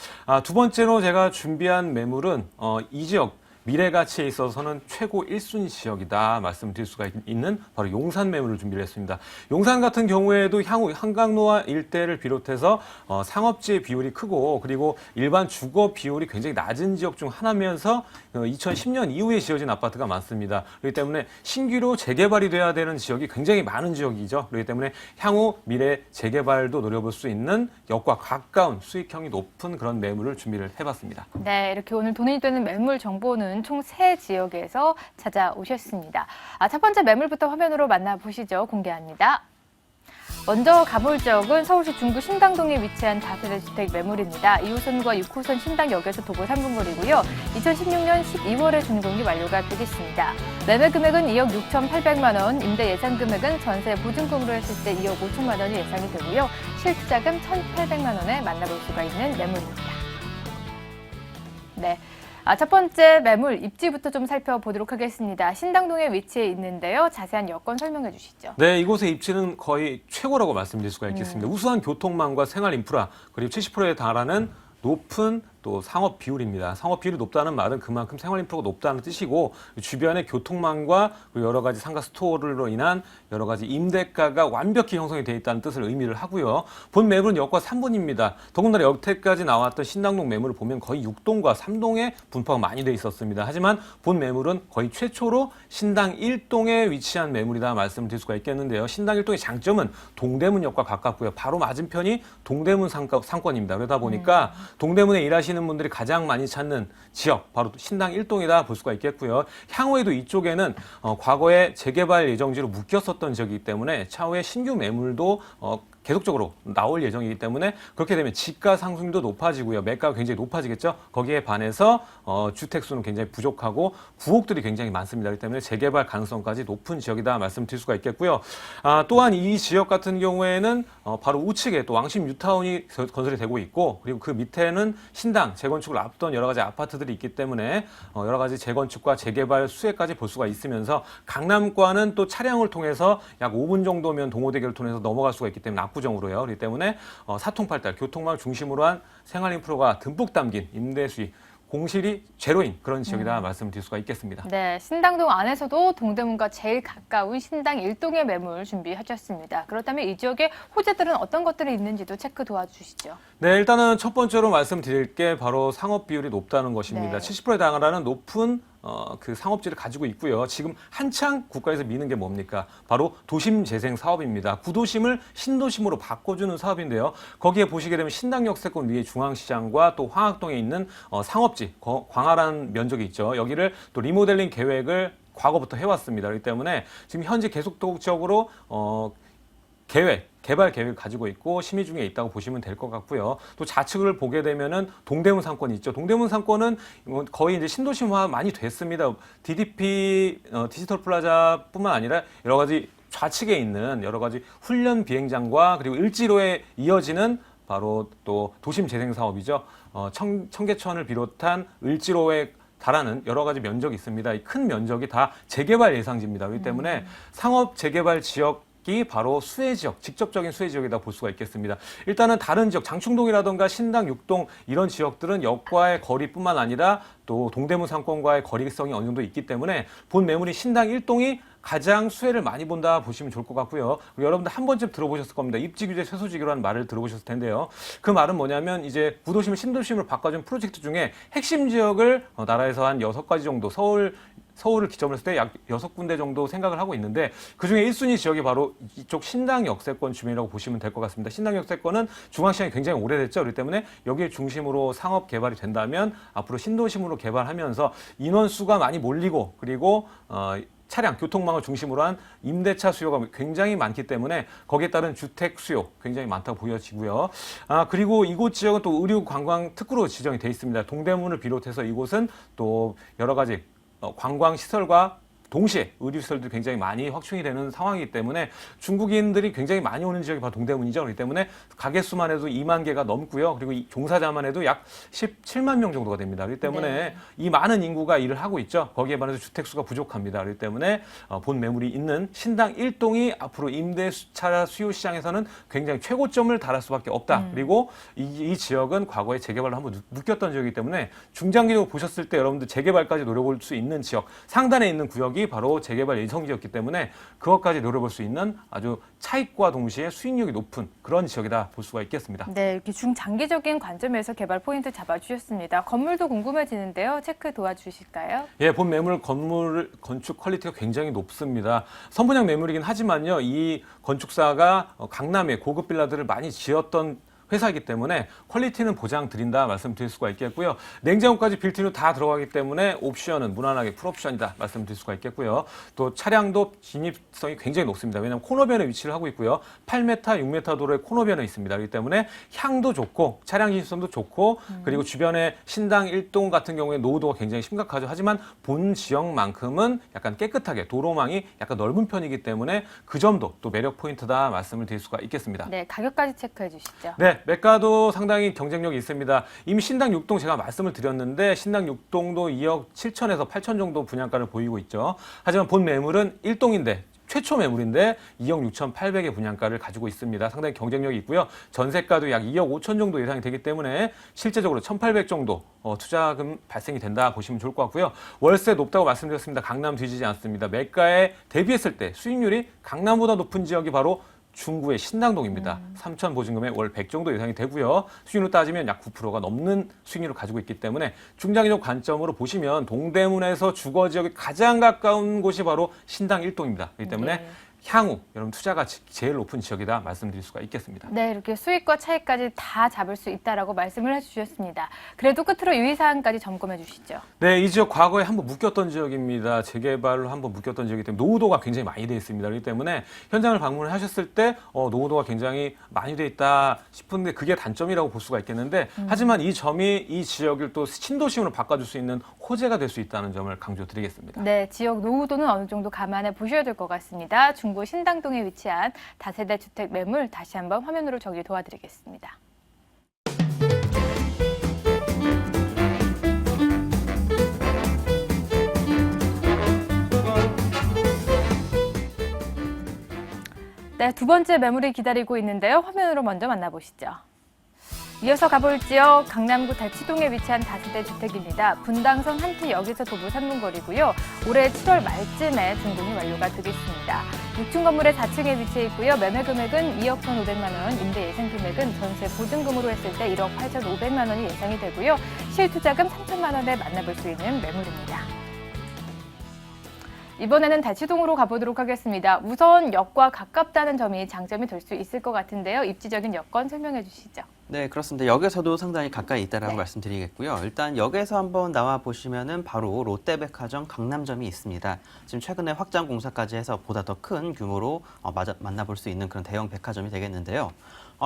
두 번째로 제가 준비한 매물은 이 지역 미래 가치에 있어서는 최고 1순위 지역이다 말씀드릴 수가 있는 바로 용산 매물을 준비를 했습니다. 용산 같은 경우에도 향후 한강로와 일대를 비롯해서 상업지의 비율이 크고 그리고 일반 주거 비율이 굉장히 낮은 지역 중 하나면서 2010년 이후에 지어진 아파트가 많습니다. 그렇기 때문에 신규로 재개발이 돼야 되는 지역이 굉장히 많은 지역이죠. 그렇기 때문에 향후 미래 재개발도 노려볼 수 있는 역과 가까운 수익형이 높은 그런 매물을 준비를 해봤습니다. 네, 이렇게 오늘 돈이 되는 매물 정보는 총 3지역에서 찾아오셨습니다. 첫 번째 매물부터 화면으로 만나보시죠. 공개합니다. 먼저 가볼 지역은 서울시 중구 신당동에 위치한 다세대 주택 매물입니다. 2호선과 6호선 신당역에서 도보 3분거리고요. 2016년 12월에 준공이 완료가 되겠습니다. 매매 금액은 2억 6,800만 원, 임대 예상 금액은 전세 보증금으로 했을 때 2억 5천만 원이 예상이 되고요. 실투자금 1,800만 원에 만나볼 수가 있는 매물입니다. 네. 첫 번째 매물 입지부터 좀 살펴보도록 하겠습니다. 신당동에 위치해 있는데요. 자세한 여건 설명해 주시죠. 네, 이곳의 입지는 거의 최고라고 말씀드릴 수가 있겠습니다. 우수한 교통망과 생활 인프라 그리고 70%에 달하는 높은 또 상업 비율입니다. 상업 비율이 높다는 말은 그만큼 생활 인프라가 높다는 뜻이고 주변의 교통망과 여러 가지 상가 스토어로 인한 여러 가지 임대가가 완벽히 형성이 되어 있다는 뜻을 의미를 하고요. 본 매물은 역과 3분입니다. 더군다나 여태까지 나왔던 신당동 매물을 보면 거의 6동과 3동에 분포가 많이 되어 있었습니다. 하지만 본 매물은 거의 최초로 신당 1동에 위치한 매물이다 말씀을 드릴 수가 있겠는데요. 신당 1동의 장점은 동대문역과 가깝고요. 바로 맞은편이 동대문 상권입니다. 그러다 보니까 동대문에 일하시는 분들이 가장 많이 찾는 지역, 바로 신당 1동이다 볼 수가 있겠고요. 향후에도 이쪽에는 과거에 재개발 예정지로 묶였었던 지역이기 때문에 차후에 신규 매물도 계속적으로 나올 예정이기 때문에 그렇게 되면 지가 상승도 높아지고요. 매가가 굉장히 높아지겠죠. 거기에 반해서 주택 수는 굉장히 부족하고 구옥들이 굉장히 많습니다. 그렇기 때문에 재개발 가능성까지 높은 지역이다 말씀드릴 수가 있겠고요. 또한 이 지역 같은 경우에는 바로 우측에 또 왕십 뉴타운이 건설이 되고 있고 그리고 그 밑에는 신당 재건축을 앞둔 여러 가지 아파트들이 있기 때문에 여러 가지 재건축과 재개발 수혜까지 볼 수가 있으면서 강남과는 또 차량을 통해서 약 5분 정도면 동호대교를 통해서 넘어갈 수가 있기 때문에 압구정으로요. 그렇기 때문에 사통팔달, 교통망을 중심으로 한 생활 인프라가 듬뿍 담긴 임대 수익, 공실이 제로인 그런 지역이다 말씀드릴 수가 있겠습니다. 네, 신당동 안에서도 동대문과 제일 가까운 신당 1동의 매물 준비하셨습니다. 그렇다면 이 지역에 호재들은 어떤 것들이 있는지도 체크 도와주시죠. 네, 일단은 첫 번째로 말씀드릴 게 바로 상업 비율이 높다는 것입니다. 네. 70%에 달하는 높은 그 상업지를 가지고 있고요. 지금 한창 국가에서 미는 게 뭡니까? 바로 도심 재생 사업입니다. 구도심을 신도심으로 바꿔주는 사업인데요. 거기에 보시게 되면 신당역세권 위에 중앙시장과 또 황학동에 있는 상업지, 광활한 면적이 있죠. 여기를 또 리모델링 계획을 과거부터 해왔습니다. 그렇기 때문에 지금 현재 계속적으로 개발 계획을 가지고 있고 심의 중에 있다고 보시면 될 것 같고요. 또 좌측을 보게 되면은 동대문 상권이 있죠. 동대문 상권은 거의 이제 신도심화 많이 됐습니다. DDP 디지털 플라자뿐만 아니라 여러 가지 좌측에 있는 여러 가지 훈련 비행장과 그리고 을지로에 이어지는 바로 또 도심 재생 사업이죠. 청계천을 비롯한 을지로에 달하는 여러 가지 면적이 있습니다. 이 큰 면적이 다 재개발 예상지입니다. 그렇기 때문에 상업 재개발 지역이 바로 수혜 지역, 직접적인 수혜 지역이다 볼 수가 있겠습니다. 일단은 다른 지역, 장충동이라던가 신당 6동 이런 지역들은 역과의 거리뿐만 아니라 또 동대문 상권과의 거리성이 어느 정도 있기 때문에 본 매물인 신당 1동이 가장 수혜를 많이 본다 보시면 좋을 것 같고요. 여러분들 한 번쯤 들어보셨을 겁니다. 입지 규제 최소지기라는 말을 들어보셨을 텐데요. 그 말은 뭐냐면 이제 구도심을 신도심으로 바꿔준 프로젝트 중에 핵심 지역을 나라에서 한 6가지 정도 서울을 기점으로 했을 때 약 6군데 정도 생각을 하고 있는데 그중에 1순위 지역이 바로 이쪽 신당 역세권 주변이라고 보시면 될 것 같습니다. 신당 역세권은 중앙시장이 굉장히 오래됐죠. 그렇기 때문에 여기에 중심으로 상업 개발이 된다면 앞으로 신도심으로 개발하면서 인원수가 많이 몰리고 그리고 차량, 교통망을 중심으로 한 임대차 수요가 굉장히 많기 때문에 거기에 따른 주택 수요 굉장히 많다고 보여지고요. 그리고 이곳 지역은 또 의류 관광 특구로 지정이 돼 있습니다. 동대문을 비롯해서 이곳은 또 여러 가지 관광 시설과 동시에 의류시설도 굉장히 많이 확충이 되는 상황이기 때문에 중국인들이 굉장히 많이 오는 지역이 바로 동대문이죠. 그렇기 때문에 가게수만 해도 2만 개가 넘고요. 그리고 이 종사자만 해도 약 17만 명 정도가 됩니다. 그렇기 때문에 이 많은 인구가 일을 하고 있죠. 거기에 반해서 주택수가 부족합니다. 그렇기 때문에 본 매물이 있는 신당 1동이 앞으로 임대차 수요 시장에서는 굉장히 최고점을 달할 수밖에 없다. 그리고 이 지역은 과거에 재개발을 한번 느꼈던 지역이기 때문에 중장기적으로 보셨을 때 여러분들 재개발까지 노려볼 수 있는 지역, 상단에 있는 구역이 바로 재개발 예정지였기 때문에 그것까지 노려볼 수 있는 아주 차익과 동시에 수익력이 높은 그런 지역이다 볼 수가 있겠습니다. 네, 이렇게 중장기적인 관점에서 개발 포인트 잡아주셨습니다. 건물도 궁금해지는데요. 체크 도와주실까요? 예, 본 매물 건물 건축 퀄리티가 굉장히 높습니다. 선분양 매물이긴 하지만요, 이 건축사가 강남에 고급 빌라들을 많이 지었던 회사이기 때문에 퀄리티는 보장 드린다 말씀드릴 수가 있겠고요. 냉장고까지 빌트인으로 다 들어가기 때문에 옵션은 무난하게 풀옵션이다 말씀드릴 수가 있겠고요. 또 차량도 진입성이 굉장히 높습니다. 왜냐하면 코너변에 위치를 하고 있고요. 8m, 6m 도로에 코너변에 있습니다. 그렇기 때문에 향도 좋고 차량 진입성도 좋고 그리고 주변에 신당 1동 같은 경우에 노후도가 굉장히 심각하죠. 하지만 본 지역만큼은 약간 깨끗하게 도로망이 약간 넓은 편이기 때문에 그 점도 또 매력 포인트다 말씀을 드릴 수가 있겠습니다. 네, 가격까지 체크해 주시죠. 네, 매가도 상당히 경쟁력이 있습니다. 이미 신당 6동 제가 말씀을 드렸는데 신당 6동도 2억 7천에서 8천 정도 분양가를 보이고 있죠. 하지만 본 매물은 1동인데 최초 매물인데 2억 6,800의 분양가를 가지고 있습니다. 상당히 경쟁력이 있고요. 전세가도 약 2억 5천 정도 예상이 되기 때문에 실제적으로 1,800 정도 투자금 발생이 된다 보시면 좋을 것 같고요. 월세 높다고 말씀드렸습니다. 강남 뒤지지 않습니다. 매가에 대비했을 때 수익률이 강남보다 높은 지역이 바로 중구의 신당동입니다. 3천 보증금에 월 100 정도 예상이 되고요. 수익률로 따지면 약 9%가 넘는 수익률을 가지고 있기 때문에 중장기적 관점으로 보시면 동대문에서 주거 지역에 가장 가까운 곳이 바로 신당 1동입니다. 그렇기 때문에 향후 여러분 투자 가치 제일 높은 지역이다 말씀드릴 수가 있겠습니다. 네, 이렇게 수익과 차익까지 다 잡을 수 있다라고 말씀을 해주셨습니다. 그래도 끝으로 유의사항까지 점검해 주시죠. 네, 이 지역 과거에 한번 묶였던 지역입니다. 재개발로 한번 묶였던 지역이기 때문에 노후도가 굉장히 많이 되어 있습니다. 그렇기 때문에 현장을 방문을 하셨을 때 노후도가 굉장히 많이 되어 있다 싶은데 그게 단점이라고 볼 수가 있겠는데 하지만 이 점이 이 지역을 또 신도심으로 바꿔줄 수 있는 호재가 될 수 있다는 점을 강조드리겠습니다. 네, 지역 노후도는 어느 정도 감안해 보셔야 될 것 같습니다. 중구 신당동에 위치한 다세대 주택 매물 다시 한번 화면으로 정리 도와드리겠습니다. 네, 두 번째 매물이 기다리고 있는데요. 화면으로 먼저 만나보시죠. 이어서 가볼 지역 강남구 대치동에 위치한 다세대 주택입니다. 분당선 한티역에서 도보 3분 거리고요. 올해 7월 말쯤에 준공이 완료가 되겠습니다. 6층 건물의 4층에 위치해 있고요. 매매 금액은 2억 1,500만 원, 임대 예상 금액은 전세 보증금으로 했을 때 1억 8,500만 원이 예상이 되고요. 실투자금 3천만 원에 만나볼 수 있는 매물입니다. 이번에는 대치동으로 가보도록 하겠습니다. 우선 역과 가깝다는 점이 장점이 될 수 있을 것 같은데요. 입지적인 여건 설명해 주시죠. 네, 그렇습니다. 역에서도 상당히 가까이 있다라고 네. 말씀드리겠고요. 일단 역에서 한번 나와 보시면은 바로 롯데백화점 강남점이 있습니다. 지금 최근에 확장 공사까지 해서 보다 더 큰 규모로 만나볼 수 있는 그런 대형 백화점이 되겠는데요.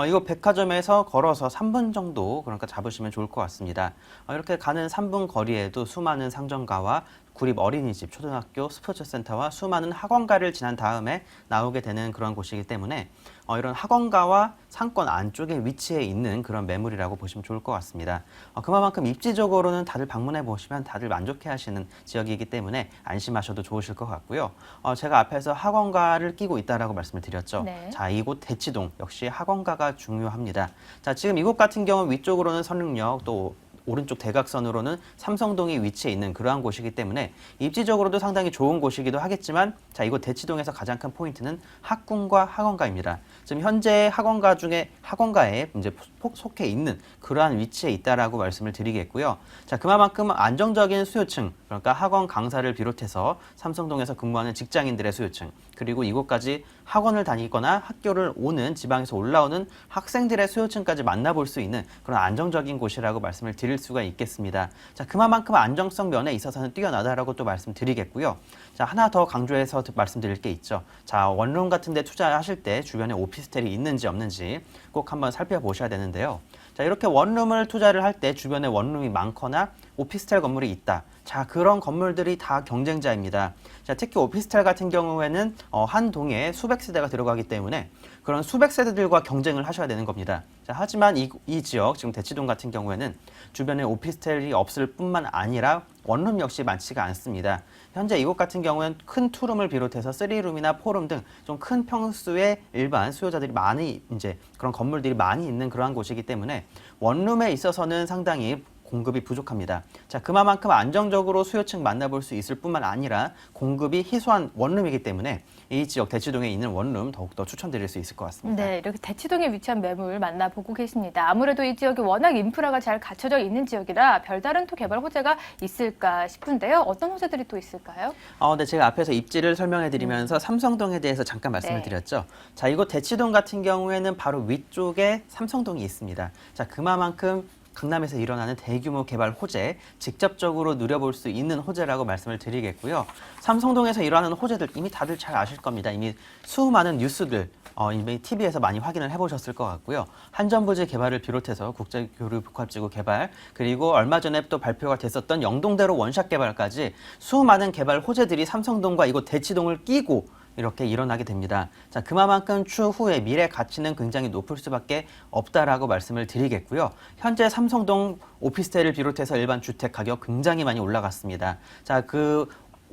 이거 백화점에서 걸어서 3분 정도 그러니까 잡으시면 좋을 것 같습니다. 이렇게 가는 3분 거리에도 수많은 상점가와 구립 어린이집, 초등학교, 스포츠센터와 수많은 학원가를 지난 다음에 나오게 되는 그런 곳이기 때문에 이런 학원가와 상권 안쪽에 위치해 있는 그런 매물이라고 보시면 좋을 것 같습니다. 그만큼 입지적으로는 다들 방문해 보시면 다들 만족해 하시는 지역이기 때문에 안심하셔도 좋으실 것 같고요. 제가 앞에서 학원가를 끼고 있다라고 말씀을 드렸죠. 네. 자, 이곳 대치동 역시 학원가가 중요합니다. 자, 지금 이곳 같은 경우 위쪽으로는 선릉역 또 오른쪽 대각선으로는 삼성동이 위치해 있는 그러한 곳이기 때문에 입지적으로도 상당히 좋은 곳이기도 하겠지만 자, 이곳 대치동에서 가장 큰 포인트는 학군과 학원가입니다. 지금 현재 학원가 중에 학원가에 이제 속해 있는 그러한 위치에 있다라고 말씀을 드리겠고요. 자, 그만큼 안정적인 수요층, 그러니까 학원 강사를 비롯해서 삼성동에서 근무하는 직장인들의 수요층, 그리고 이곳까지 학원을 다니거나 학교를 오는 지방에서 올라오는 학생들의 수요층까지 만나볼 수 있는 그런 안정적인 곳이라고 말씀을 드릴 수가 있겠습니다. 자, 그만큼 안정성 면에 있어서는 뛰어나다라고 또 말씀드리겠고요. 자, 하나 더 강조해서 말씀드릴 게 있죠. 자, 원룸 같은 데 투자하실 때 주변에 오피스텔이 있는지 없는지 꼭 한번 살펴보셔야 되는데요. 자, 이렇게 원룸을 투자를 할 때 주변에 원룸이 많거나 오피스텔 건물이 있다. 자, 그런 건물들이 다 경쟁자입니다. 자, 특히 오피스텔 같은 경우에는 한 동에 수백 세대가 들어가기 때문에 그런 수백 세대들과 경쟁을 하셔야 되는 겁니다. 자, 하지만 이 지역, 지금 대치동 같은 경우에는 주변에 오피스텔이 없을 뿐만 아니라 원룸 역시 많지가 않습니다. 현재 이곳 같은 경우는 큰 투룸을 비롯해서 3룸이나 4룸 등 좀 큰 평수의 일반 수요자들이 많이 이제 그런 건물들이 많이 있는 그러한 곳이기 때문에 원룸에 있어서는 상당히 공급이 부족합니다. 자, 그만큼 안정적으로 수요층 만나볼 수 있을 뿐만 아니라 공급이 희소한 원룸이기 때문에 이 지역 대치동에 있는 원룸 더욱더 추천드릴 수 있을 것 같습니다. 네, 이렇게 대치동에 위치한 매물 만나보고 계십니다. 아무래도 이 지역이 워낙 인프라가 잘 갖춰져 있는 지역이라 별다른 또 개발 호재가 있을까 싶은데요. 어떤 호재들이 또 있을까요? 네, 제가 앞에서 입지를 설명해 드리면서 삼성동에 대해서 잠깐 말씀을 네. 드렸죠. 자, 이곳 대치동 같은 경우에는 바로 위쪽에 삼성동이 있습니다. 자, 그만큼 강남에서 일어나는 대규모 개발 호재, 직접적으로 누려볼 수 있는 호재라고 말씀을 드리겠고요. 삼성동에서 일어나는 호재들 이미 다들 잘 아실 겁니다. 이미 수많은 뉴스들 이미 TV에서 많이 확인을 해보셨을 것 같고요. 한전부지 개발을 비롯해서 국제교류복합지구 개발, 그리고 얼마 전에 또 발표가 됐었던 영동대로 원샷 개발까지 수많은 개발 호재들이 삼성동과 이곳 대치동을 끼고 이렇게 일어나게 됩니다. 자, 그만큼 추후에 미래 가치는 굉장히 높을 수밖에 없다라고 말씀을 드리겠고요. 현재 삼성동 오피스텔을 비롯해서 일반 주택 가격 굉장히 많이 올라갔습니다. 자,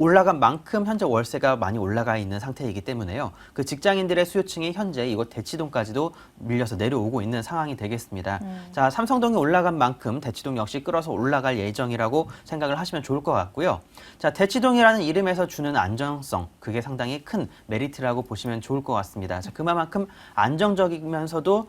올라간 만큼 현재 월세가 많이 올라가 있는 상태이기 때문에요. 그 직장인들의 수요층이 현재 이곳 대치동까지도 밀려서 내려오고 있는 상황이 되겠습니다. 자, 삼성동이 올라간 만큼 대치동 역시 끌어서 올라갈 예정이라고 생각을 하시면 좋을 것 같고요. 자, 대치동이라는 이름에서 주는 안정성, 그게 상당히 큰 메리트라고 보시면 좋을 것 같습니다. 자, 그만큼 안정적이면서도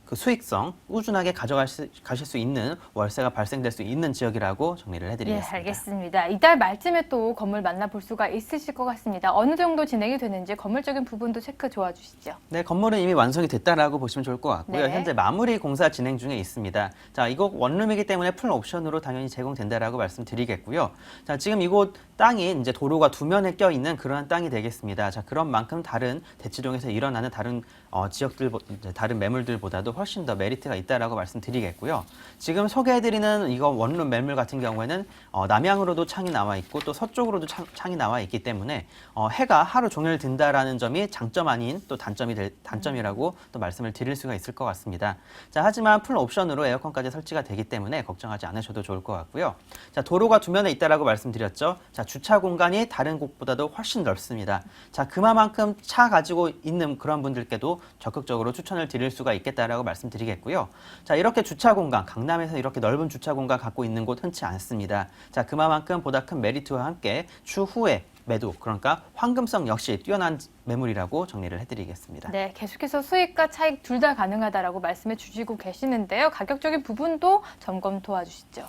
그 수익성 꾸준하게 가실 수 있는 월세가 발생될 수 있는 지역이라고 정리를 예, 해드리겠습니다. 알겠습니다. 이달 말쯤에 또 건물 만나볼 수가 있으실 것 같습니다. 어느 정도 진행이 되는지 건물적인 부분도 체크 도와주시죠. 네, 건물은 이미 완성이 됐다라고 보시면 좋을 것 같고요. 네. 현재 마무리 공사 진행 중에 있습니다. 자, 이곳 원룸이기 때문에 풀 옵션으로 당연히 제공된다라고 말씀드리겠고요. 자, 지금 이곳 땅이 이제 도로가 두 면에 껴 있는 그러한 땅이 되겠습니다. 자, 그런 만큼 다른 대치동에서 일어나는 다른 지역들, 다른 매물들보다도 훨씬 더 메리트가 있다라고 말씀드리겠고요. 지금 소개해드리는 이거 원룸 매물 같은 경우에는 남향으로도 창이 나와 있고 또 서쪽으로도 창이 나와 있기 때문에 해가 하루 종일 든다라는 점이 장점 아닌 또 단점이라고 또 말씀을 드릴 수가 있을 것 같습니다. 자, 하지만 풀 옵션으로 에어컨까지 설치가 되기 때문에 걱정하지 않으셔도 좋을 것 같고요. 자, 도로가 두 면에 있다라고 말씀드렸죠. 자, 주차 공간이 다른 곳보다도 훨씬 넓습니다. 자, 그만큼 차 가지고 있는 그런 분들께도 적극적으로 추천을 드릴 수가 있겠다라고 말씀드리겠고요. 자, 이렇게 주차 공간, 강남에서 이렇게 넓은 주차 공간 갖고 있는 곳 흔치 않습니다. 자, 그만큼 보다 큰 메리트와 함께 추후에 매도, 그러니까 황금성 역시 뛰어난 매물이라고 정리를 해드리겠습니다. 네, 계속해서 수익과 차익 둘 다 가능하다라고 말씀해 주시고 계시는데요. 가격적인 부분도 점검 도와주시죠.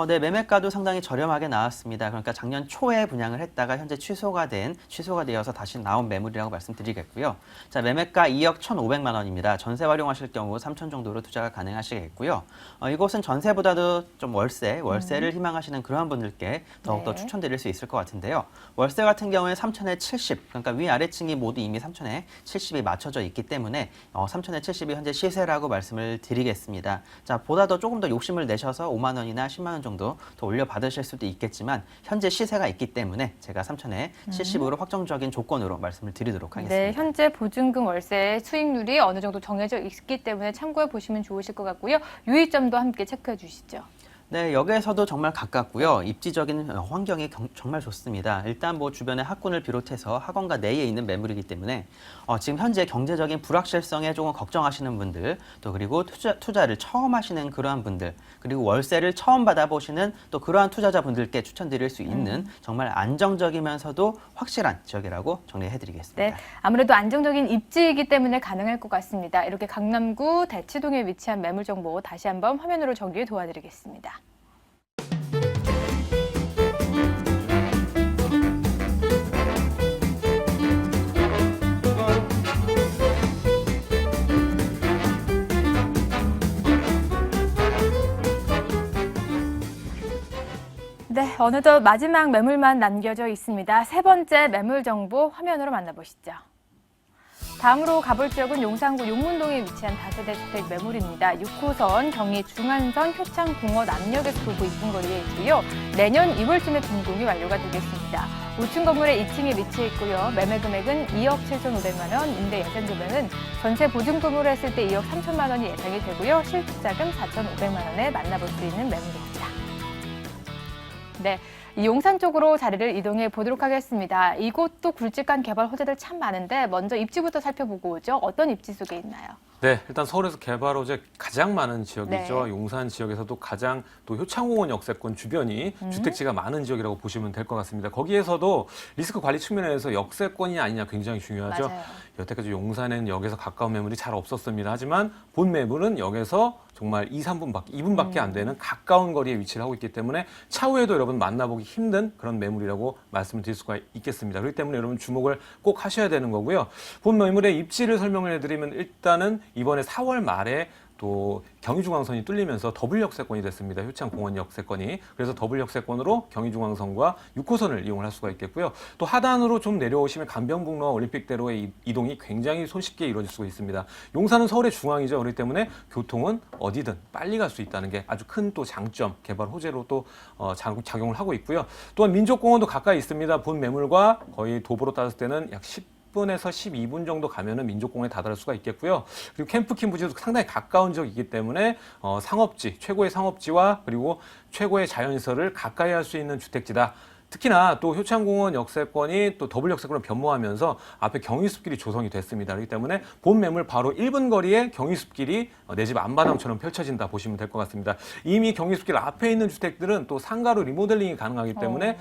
네, 매매가도 상당히 저렴하게 나왔습니다. 그러니까 작년 초에 분양을 했다가 현재 취소가 되어서 다시 나온 매물이라고 말씀드리겠고요. 자, 매매가 2억 1,500만 원입니다. 전세 활용하실 경우 3천 정도로 투자가 가능하시겠고요. 이곳은 전세보다도 좀 월세를 희망하시는 그러한 분들께 더욱더 네. 추천드릴 수 있을 것 같은데요. 월세 같은 경우에 3천에 70, 그러니까 위아래층이 모두 이미 3천에 70이 맞춰져 있기 때문에 3천에 70이 현재 시세라고 말씀을 드리겠습니다. 자, 보다 더 조금 더 욕심을 내셔서 5만 원이나 10만 원 정도 더 올려받으실 수도 있겠지만 현재 시세가 있기 때문에 제가 3천에 70으로 확정적인 조건으로 말씀을 드리도록 하겠습니다. 네, 현재 보증금 월세 수익률이 어느 정도 정해져 있기 때문에 참고해 보시면 좋으실 것 같고요. 유의점도 함께 체크해 주시죠. 네, 역에서도 정말 가깝고요. 입지적인 환경이 정말 좋습니다. 일단 뭐 주변에 학군을 비롯해서 학원가 내에 있는 매물이기 때문에 지금 현재 경제적인 불확실성에 조금 걱정하시는 분들, 또 그리고 투자를 처음 하시는 그러한 분들, 그리고 월세를 처음 받아보시는 또 그러한 투자자분들께 추천드릴 수 있는 정말 안정적이면서도 확실한 지역이라고 정리해드리겠습니다. 네, 아무래도 안정적인 입지이기 때문에 가능할 것 같습니다. 이렇게 강남구 대치동에 위치한 매물 정보 다시 한번 화면으로 정리 도와드리겠습니다. 네, 어느덧 마지막 매물만 남겨져 있습니다. 세 번째 매물 정보 화면으로 만나보시죠. 다음으로 가볼 지역은 용산구 용문동에 위치한 다세대 주택 매물입니다. 6호선 경의 중안선 효창공원 압력에서 돌고 있는 거리에 있고요. 내년 2월쯤에 준공이 완료가 되겠습니다. 5층 건물에 2층에 위치해 있고요. 매매 금액은 2억 7,500만 원, 임대 예상 금액은 전세 보증금으로 했을 때 2억 3천만 원이 예상이 되고요. 실투자금 4,500만 원에 만나볼 수 있는 매물입니다. 네. 이 용산 쪽으로 자리를 이동해 보도록 하겠습니다. 이곳도 굵직한 개발 호재들 참 많은데 먼저 입지부터 살펴보고 오죠. 어떤 입지 속에 있나요? 네, 일단 서울에서 개발 호재 가장 많은 지역이죠. 네. 용산 지역에서도 가장 또 효창공원 역세권 주변이 주택지가 많은 지역이라고 보시면 될 것 같습니다. 거기에서도 리스크 관리 측면에서 역세권이 아니냐 굉장히 중요하죠. 맞아요. 여태까지 용산에는 역에서 가까운 매물이 잘 없었습니다. 하지만 본 매물은 역에서 정말 2분밖에 안 되는 가까운 거리에 위치를 하고 있기 때문에 차후에도 여러분 만나보기 힘든 그런 매물이라고 말씀을 드릴 수가 있겠습니다. 그렇기 때문에 여러분 주목을 꼭 하셔야 되는 거고요. 본 매물의 입지를 설명을 해드리면 일단은 이번에 4월 말에 또 경의중앙선이 뚫리면서 더블 역세권이 됐습니다. 효창공원 역세권이. 그래서 더블 역세권으로 경의중앙선과 6호선을 이용을 할 수가 있겠고요. 또 하단으로 좀 내려오시면 간병북로와 올림픽대로의 이동이 굉장히 손쉽게 이루어질 수가 있습니다. 용산은 서울의 중앙이죠. 그렇기 때문에 교통은 어디든 빨리 갈 수 있다는 게 아주 큰 또 장점, 개발 호재로 또 작용을 하고 있고요. 또한 민족공원도 가까이 있습니다. 본 매물과 거의 도보로 따졌을 때는 약 10분에서 12분 정도 가면은 민족공원에 다다를 수가 있겠고요. 그리고 캠프킨 부지도 상당히 가까운 지역이기 때문에 상업지, 최고의 상업지와 그리고 최고의 자연시설을 가까이 할 수 있는 주택지다. 특히나 또 효창공원 역세권이 또 더블 역세권을 변모하면서 앞에 경의숲길이 조성이 됐습니다. 그렇기 때문에 본 매물 바로 1분 거리에 경의숲길이 내 집 앞마당처럼 펼쳐진다 보시면 될 것 같습니다. 이미 경의숲길 앞에 있는 주택들은 또 상가로 리모델링이 가능하기 때문에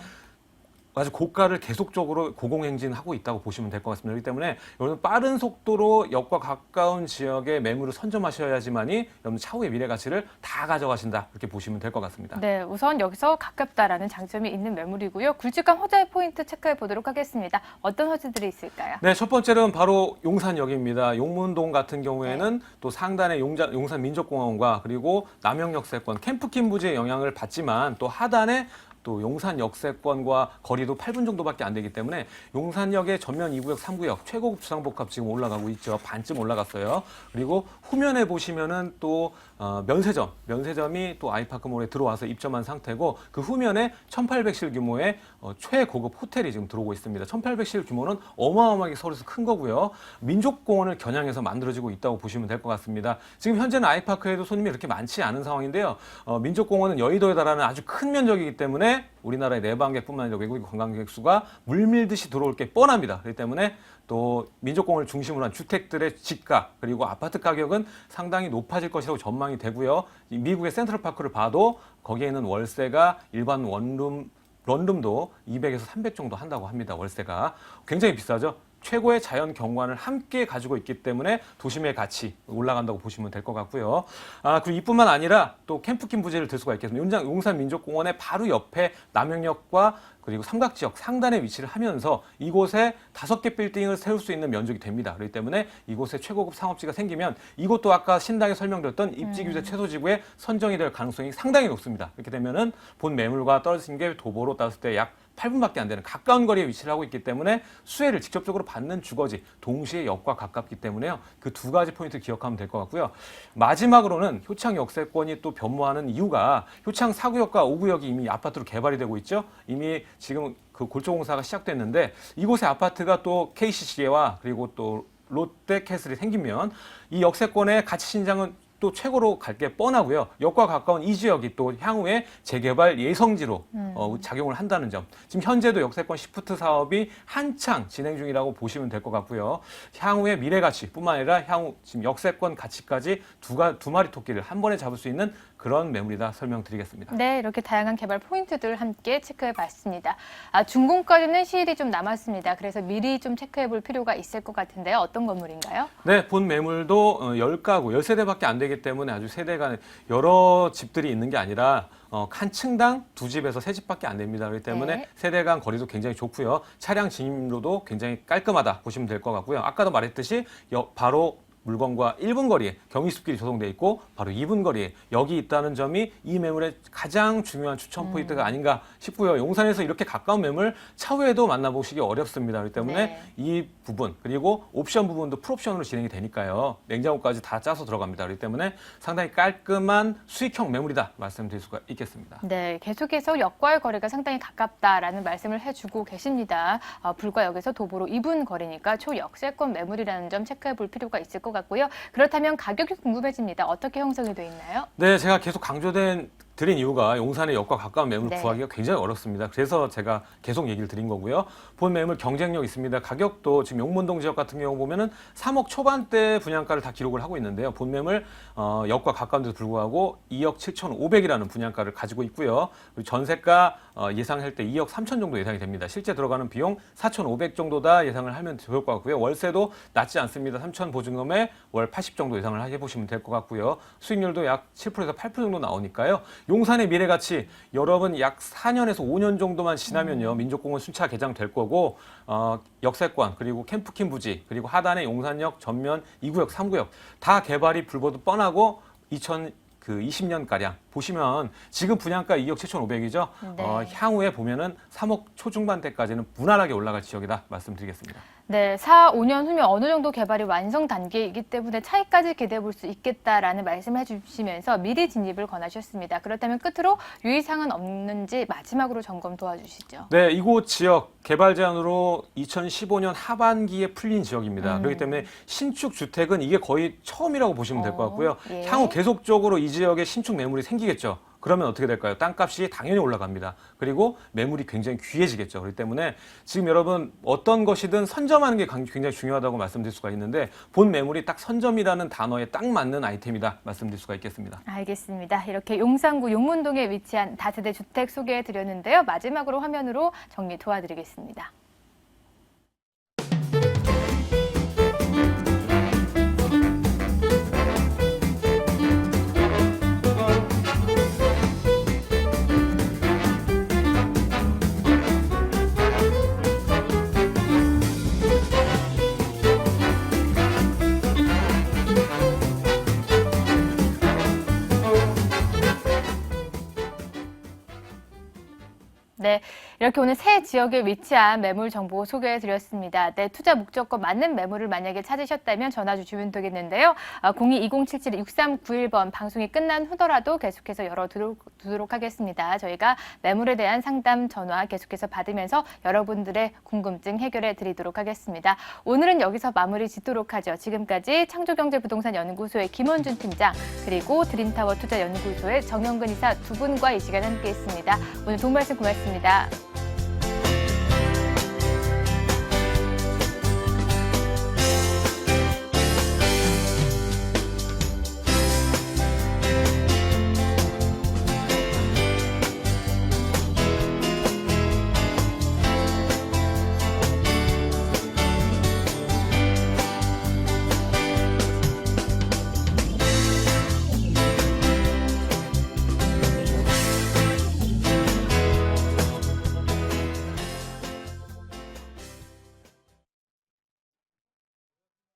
아주 고가를 계속적으로 고공행진하고 있다고 보시면 될 것 같습니다. 그렇기 때문에 여러분 빠른 속도로 역과 가까운 지역의 매물을 선점하셔야지만이 여러분 차후의 미래 가치를 다 가져가신다 이렇게 보시면 될 것 같습니다. 네, 우선 여기서 가깝다라는 장점이 있는 매물이고요. 굵직한 호재 포인트 체크해 보도록 하겠습니다. 어떤 호재들이 있을까요? 네, 첫 번째는 바로 용산역입니다. 용문동 같은 경우에는 또 상단의 용산 민족공원과 그리고 남영역세권, 캠프킨 부지의 영향을 받지만 또 하단에 또 용산 역세권과 거리도 8분 정도밖에 안 되기 때문에 용산역의 전면 2구역, 3구역 최고급 주상복합 지금 올라가고 있죠. 반쯤 올라갔어요. 그리고 후면에 보시면은 또 면세점이 또 아이파크몰에 들어와서 입점한 상태고 그 후면에 1,800실 규모의 최고급 호텔이 지금 들어오고 있습니다. 1,800실 규모는 어마어마하게 서울에서 큰 거고요. 민족공원을 겨냥해서 만들어지고 있다고 보시면 될 것 같습니다. 지금 현재는 아이파크에도 손님이 그렇게 많지 않은 상황인데요. 민족공원은 여의도에 달하는 아주 큰 면적이기 때문에 우리나라의 내방객뿐만 아니라 외국인 관광객 수가 물밀듯이 들어올 게 뻔합니다. 그렇기 때문에 또 민족공원을 중심으로 한 주택들의 집값 그리고 아파트 가격은 상당히 높아질 것이라고 전망이 되고요. 미국의 센트럴파크를 봐도 거기에는 월세가 일반 원룸 런룸도 200에서 300 정도 한다고 합니다. 월세가 굉장히 비싸죠. 최고의 자연 경관을 함께 가지고 있기 때문에 도심의 가치 올라간다고 보시면 될 것 같고요. 그리고 이뿐만 아니라 또 캠프킨 부지를 들 수가 있겠습니다. 용산민족공원의 바로 옆에 남영역과 그리고 삼각지역 상단에 위치를 하면서 이곳에 5개 빌딩을 세울 수 있는 면적이 됩니다. 그렇기 때문에 이곳에 최고급 상업지가 생기면 이것도 아까 신당에 설명드렸던 입지규제 최소지구에 선정이 될 가능성이 상당히 높습니다. 이렇게 되면은 본 매물과 떨어진 게 도보로 따졌을 때 약 8분밖에 안 되는 가까운 거리에 위치를 하고 있기 때문에 수혜를 직접적으로 받는 주거지, 동시에 역과 가깝기 때문에요. 그 두 가지 포인트 기억하면 될 것 같고요. 마지막으로는 효창 역세권이 또 변모하는 이유가 효창 4구역과 5구역이 이미 아파트로 개발이 되고 있죠. 이미 지금 그 골조공사가 시작됐는데 이곳에 아파트가 또 KCC와 그리고 또 롯데캐슬이 생기면 이 역세권의 가치 신장은 또 최고로 갈 게 뻔하고요. 역과 가까운 이 지역이 또 향후에 재개발 예성지로 작용을 한다는 점. 지금 현재도 역세권 시프트 사업이 한창 진행 중이라고 보시면 될 것 같고요. 향후의 미래 가치뿐만 아니라 향후 지금 역세권 가치까지 두 마리 토끼를 한 번에 잡을 수 있는 그런 매물이다 설명드리겠습니다. 네, 이렇게 다양한 개발 포인트들 함께 체크해봤습니다. 준공까지는 시일이 좀 남았습니다. 그래서 미리 좀 체크해볼 필요가 있을 것 같은데요. 어떤 건물인가요? 네, 본 매물도 10가구, 10세대밖에 안 되기 때문에 아주 세대가 여러 집들이 있는 게 아니라 한 층당 2집에서 3집밖에 안 됩니다. 그렇기 때문에 네. 세대 간 거리도 굉장히 좋고요. 차량 진입로도 굉장히 깔끔하다 보시면 될 것 같고요. 아까도 말했듯이 바로 물건과 1분 거리에 경의숲길이 조성돼 있고 바로 2분 거리에 여기 있다는 점이 이 매물의 가장 중요한 추천 포인트가 아닌가 싶고요. 용산에서 이렇게 가까운 매물 차후에도 만나보시기 어렵습니다. 그렇기 때문에 네. 이 부분 그리고 옵션 부분도 풀옵션으로 진행이 되니까요. 냉장고까지 다 짜서 들어갑니다. 그렇기 때문에 상당히 깔끔한 수익형 매물이다 말씀드릴 수가 있겠습니다. 네, 계속해서 역과의 거리가 상당히 가깝다라는 말씀을 해주고 계십니다. 불과 여기서 도보로 2분 거리니까 초역세권 매물이라는 점 체크해볼 필요가 있을 것 같고요. 그렇다면 가격이 궁금해집니다. 어떻게 형성이 돼 있나요? 네, 제가 계속 드린 이유가 용산의 역과 가까운 매물 네. 구하기가 굉장히 어렵습니다. 그래서 제가 계속 얘기를 드린 거고요. 본 매물 경쟁력 있습니다. 가격도 지금 용문동 지역 같은 경우 보면은 3억 초반대 분양가를 다 기록을 하고 있는데요. 본 매물 역과 가까운 데도 불구하고 2억 7,500이라는 분양가를 가지고 있고요. 그리고 전세가 예상할 때 2억 3천 정도 예상이 됩니다. 실제 들어가는 비용 4,500 정도다 예상을 하면 좋을 것 같고요. 월세도 낮지 않습니다. 3천 보증금에 월 80 정도 예상을 해보시면 될 것 같고요. 수익률도 약 7%에서 8% 정도 나오니까요. 용산의 미래 가치 여러분 약 4년에서 5년 정도만 지나면요. 민족공원 순차 개장될 거고 역세권 그리고 캠프킨 부지 그리고 하단의 용산역 전면 2구역 3구역 다 개발이 불보듯 뻔하고 20년가량 보시면 지금 분양가 2억 7,500이죠. 네. 향후에 보면은 3억 초중반대까지는 무난하게 올라갈 지역이다 말씀드리겠습니다. 네, 4, 5년 후면 어느 정도 개발이 완성 단계이기 때문에 차이까지 기대해 볼 수 있겠다라는 말씀을 해주시면서 미리 진입을 권하셨습니다. 그렇다면 끝으로 유의사항은 없는지 마지막으로 점검 도와주시죠. 네, 이곳 지역 개발 제한으로 2015년 하반기에 풀린 지역입니다. 그렇기 때문에 신축 주택은 이게 거의 처음이라고 보시면 될 것 같고요. 예. 향후 계속적으로 이 지역에 신축 매물이 생기겠죠. 그러면 어떻게 될까요? 땅값이 당연히 올라갑니다. 그리고 매물이 굉장히 귀해지겠죠. 그렇기 때문에 지금 여러분 어떤 것이든 선점하는 게 굉장히 중요하다고 말씀드릴 수가 있는데 본 매물이 딱 선점이라는 단어에 딱 맞는 아이템이다 말씀드릴 수가 있겠습니다. 알겠습니다. 이렇게 용산구 용문동에 위치한 다세대 주택 소개해 드렸는데요. 마지막으로 화면으로 정리 도와드리겠습니다. 네, 이렇게 오늘 새 지역에 위치한 매물 정보 소개해드렸습니다. 내 투자 목적과 맞는 매물을 만약에 찾으셨다면 전화 주시면 되겠는데요. 02-2077-6391번 방송이 끝난 후더라도 계속해서 열어두도록 하겠습니다. 저희가 매물에 대한 상담 전화 계속해서 받으면서 여러분들의 궁금증 해결해 드리도록 하겠습니다. 오늘은 여기서 마무리 짓도록 하죠. 지금까지 창조경제부동산연구소의 김원준 팀장 그리고 드림타워 투자연구소의 정영근 이사 두 분과 이 시간 함께했습니다. 오늘 도움 말씀 고맙습니다.